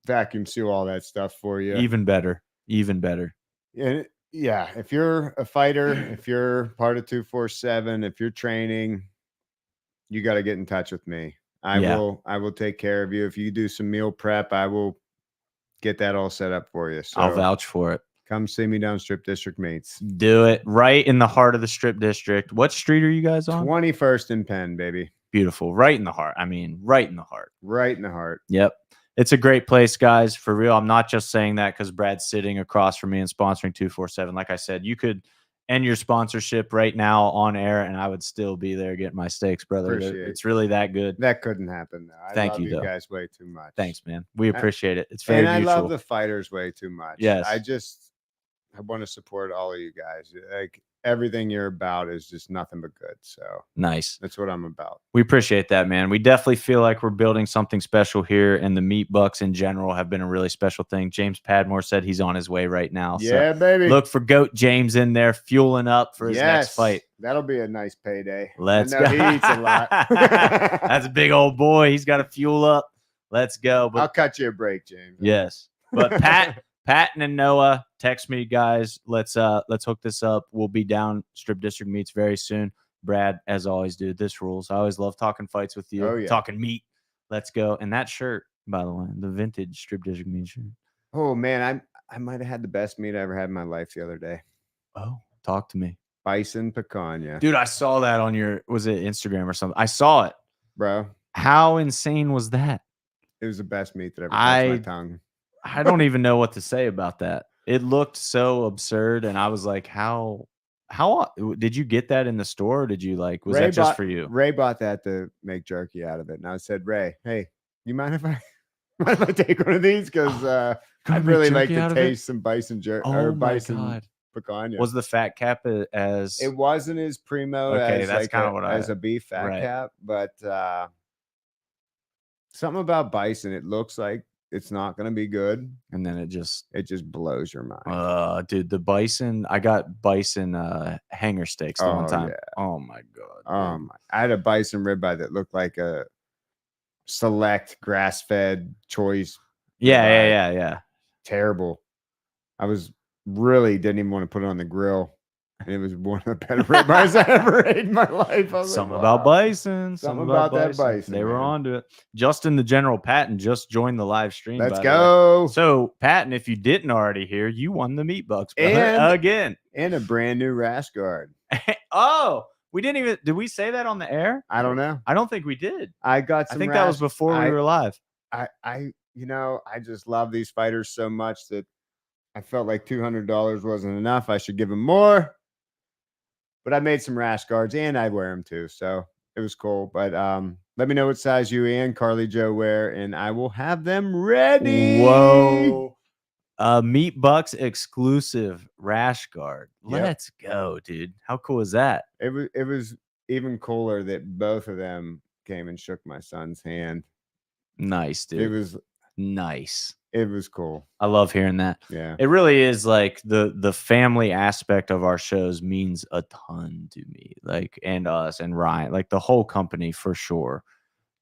vacuum seal all that stuff for you. Even better. Even better. And yeah, if you're a fighter, if you're part of 247, if you're training, you got to get in touch with me. I will take care of you. If you do some meal prep, I will get that all set up for you. So I'll vouch for it. Come see me down Strip District Meats. Do it right in the heart of the Strip District. What street are you guys on? 21st and Penn, baby. Beautiful. Right in the heart. I mean, right in the heart. Right in the heart. Yep. It's a great place, guys. For real. I'm not just saying that because Brad's sitting across from me and sponsoring 247. Like I said, you could end your sponsorship right now on air, and I would still be there getting my steaks, brother. It's really that good. That couldn't happen, though. Thank love you guys way too much. Thanks, man. We appreciate it. It's very mutual. I love the fighters way too much. Yes. I want to support all of you guys. Like, everything you're about is just nothing but good. So nice. That's what I'm about. We appreciate that, man. We definitely feel like we're building something special here, and the Meat Bucks in general have been a really special thing. James Padmore said he's on his way right now. Yeah, so baby. Look for Goat James in there fueling up for his next fight. That'll be a nice payday. Let's go. He eats a lot. That's a big old boy. He's got to fuel up. Let's go. I'll cut you a break, James. Yes. But Patton and Noah, text me, guys. Let's hook this up. We'll be down Strip District Meats very soon. Brad, as always, dude, this rules. I always love talking fights with you. Oh, yeah. Talking meat. Let's go. And that shirt, by the way, the vintage Strip District Meat shirt. Oh man, I might have had the best meat I ever had in my life the other day. Oh, talk to me. Bison picanha. Dude, I saw that on was it Instagram or something? I saw it. Bro. How insane was that? It was the best meat that ever touched my tongue. I don't even know what to say about that. It looked so absurd, and I was like, how did you get that in the store? Or did you was Ray that just for you? Ray bought that to make jerky out of it. And I said, Ray, hey, you mind if I take one of these? Because I'd really like to taste some bison jerky or bison picanha. Was the fat cap as it wasn't as primo as that's kind of what as a beef fat cap, but something about bison, it looks like it's not going to be good, and then it just blows your mind. Dude, the bison, I got bison hanger steaks the one time. Yeah. Oh my god. I had a bison ribeye that looked like a select grass-fed choice. Yeah. Terrible. I was really didn't even want to put it on the grill. And it was one of the better ribeyes I ever ate in my life. Something about bison. Something about that bison. They were onto it. Justin, the General Patton, just joined the live stream. Let's go. So, Patton, if you didn't already hear, you won the Meat Bucks again. And a brand new rash guard. Oh, we didn't even. Did we say that on the air? I don't know. I don't think we did. I think that was before we were live. I just love these fighters so much that I felt like $200 wasn't enough. I should give them more. But I made some rash guards, and I wear them too, so it was cool. But let me know what size you and Carly Joe wear, and I will have them ready. Whoa. Meat Bucks exclusive rash guard. Yep. Let's go, dude. How cool is that? It was even cooler that both of them came and shook my son's hand. Nice, dude. Nice. It was cool. I love hearing that. Yeah. It really is like the family aspect of our shows means a ton to me. Like, and us and Ryan, like the whole company for sure.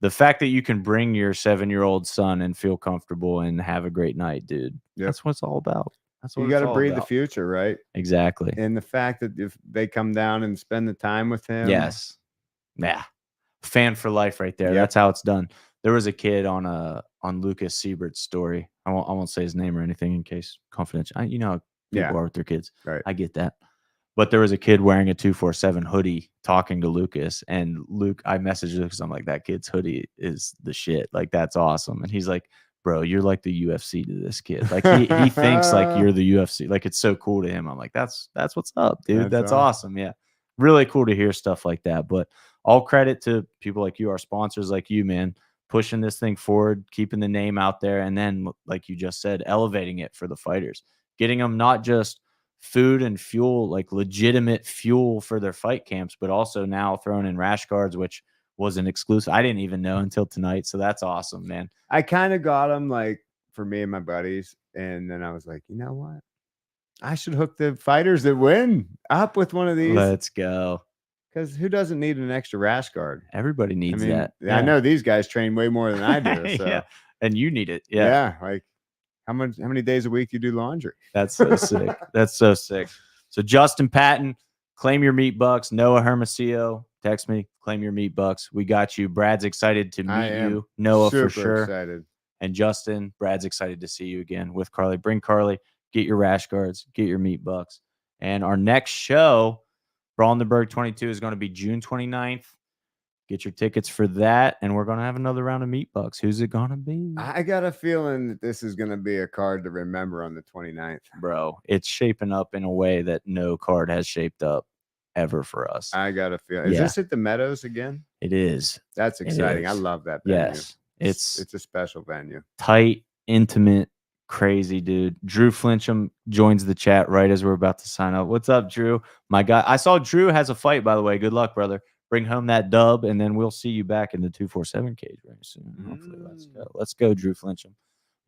The fact that you can bring your 7-year-old son and feel comfortable and have a great night, dude. Yep. That's what it's all about. That's what You it's got to all breathe the about. future, right? Exactly. And the fact that if they come down and spend the time with him. Yes. Yeah. Fan for life right there. Yep. That's how it's done. There was a kid on Lucas Siebert's story. I won't say his name or anything in case confidential. You know how people are with their kids. Right. I get that. But there was a kid wearing a 247 hoodie talking to Lucas. And Luke, I messaged Lucas. I'm like, that kid's hoodie is the shit. Like, that's awesome. And he's like, bro, you're like the UFC to this kid. Like, he thinks like you're the UFC. Like, it's so cool to him. I'm like, that's what's up, dude. That's awesome. Yeah. Really cool to hear stuff like that. But all credit to people like you, our sponsors like you, man, pushing this thing forward, keeping the name out there. And then, like you just said, elevating it for the fighters, getting them not just food and fuel, like legitimate fuel for their fight camps, but also now throwing in rash guards, which was an exclusive. I didn't even know until tonight. So that's awesome, man. I kind of got them like for me and my buddies. And then I was like, you know what? I should hook the fighters that win up with one of these. Let's go. Because who doesn't need an extra rash guard? Everybody needs that. I know these guys train way more than I do. So. Yeah. And you need it. Yeah. Yeah. Like how many days a week do you do laundry? That's so sick. That's so sick. So Justin Patton, claim your meat bucks. Noah Hermosillo, text me, claim your meat bucks. We got you. Brad's excited to meet you. Noah for sure. Excited. And Justin, Brad's excited to see you again with Carly. Bring Carly, get your rash guards, get your meat bucks. And our next show, Brawl in the Burgh 22, is going to be June 29th. Get your tickets for that, and we're going to have another round of meat bucks. Who's it going to be? I got a feeling that this is going to be a card to remember on the 29th. Bro, it's shaping up in a way that no card has shaped up ever for us. I got a feeling. Is this at the Meadows again? It is. That's exciting. I love that venue. Yes. It's a special venue. Tight, intimate, crazy, dude. Drew Flincham joins the chat right as we're about to sign up. What's up, Drew? My guy. I saw Drew has a fight, by the way. Good luck, brother. Bring home that dub, and then we'll see you back in the 247 cage very soon. Hopefully, let's go, Drew Flincham.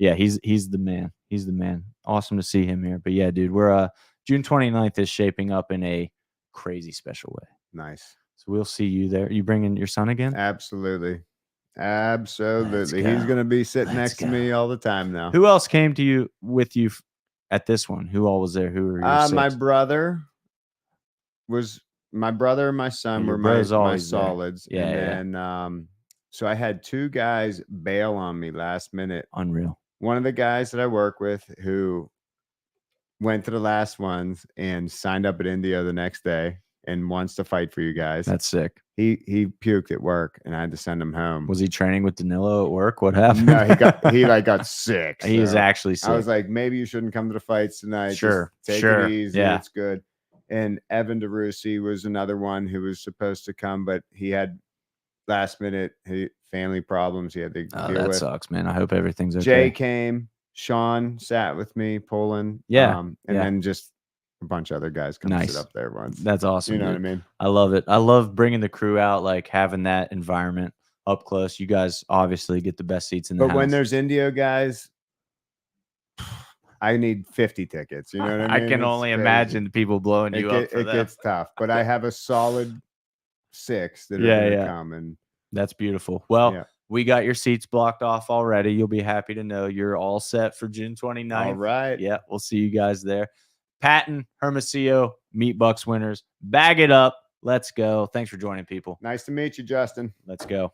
Yeah, he's the man. He's the man. Awesome to see him here. But yeah, dude, we're June 29th is shaping up in a crazy special way. Nice. So we'll see you there. You bringing your son again? Absolutely. Absolutely. He's going to be sitting next to me all the time now. Who else came to you with you at this one? Who all was there? Who were your my brother was my brother and my son were my solids. Yeah. And then so I had two guys bail on me last minute. Unreal. One of the guys that I work with who went to the last ones and signed up at Indio the next day and wants to fight for you guys. That's sick. He puked at work and I had to send him home. Was he training with Danilo at work? What happened? No, he got sick. He was actually sick. I was like, maybe you shouldn't come to the fights tonight. Sure. Just take it easy. Yeah. It's good. And Evan DeRusi was another one who was supposed to come, but he had last minute family problems he had to deal with. That sucks, man. I hope everything's okay. Jay came. Sean sat with me, Poland. Yeah. And then just a bunch of other guys come sit up there once. That's awesome. You know dude. what I mean? I love it. I love bringing the crew out, like having that environment up close. You guys obviously get the best seats in the house. But when there's Indio guys, I need 50 tickets. You know what I mean? I can only imagine the people blowing you up for that. It gets tough, but I have a solid 6 that are going to come. And that's beautiful. Well, we got your seats blocked off already. You'll be happy to know you're all set for June 29th. All right. Yeah, we'll see you guys there. Patton, Hermosillo, Meat Bucks winners. Bag it up. Let's go. Thanks for joining, people. Nice to meet you, Justin. Let's go.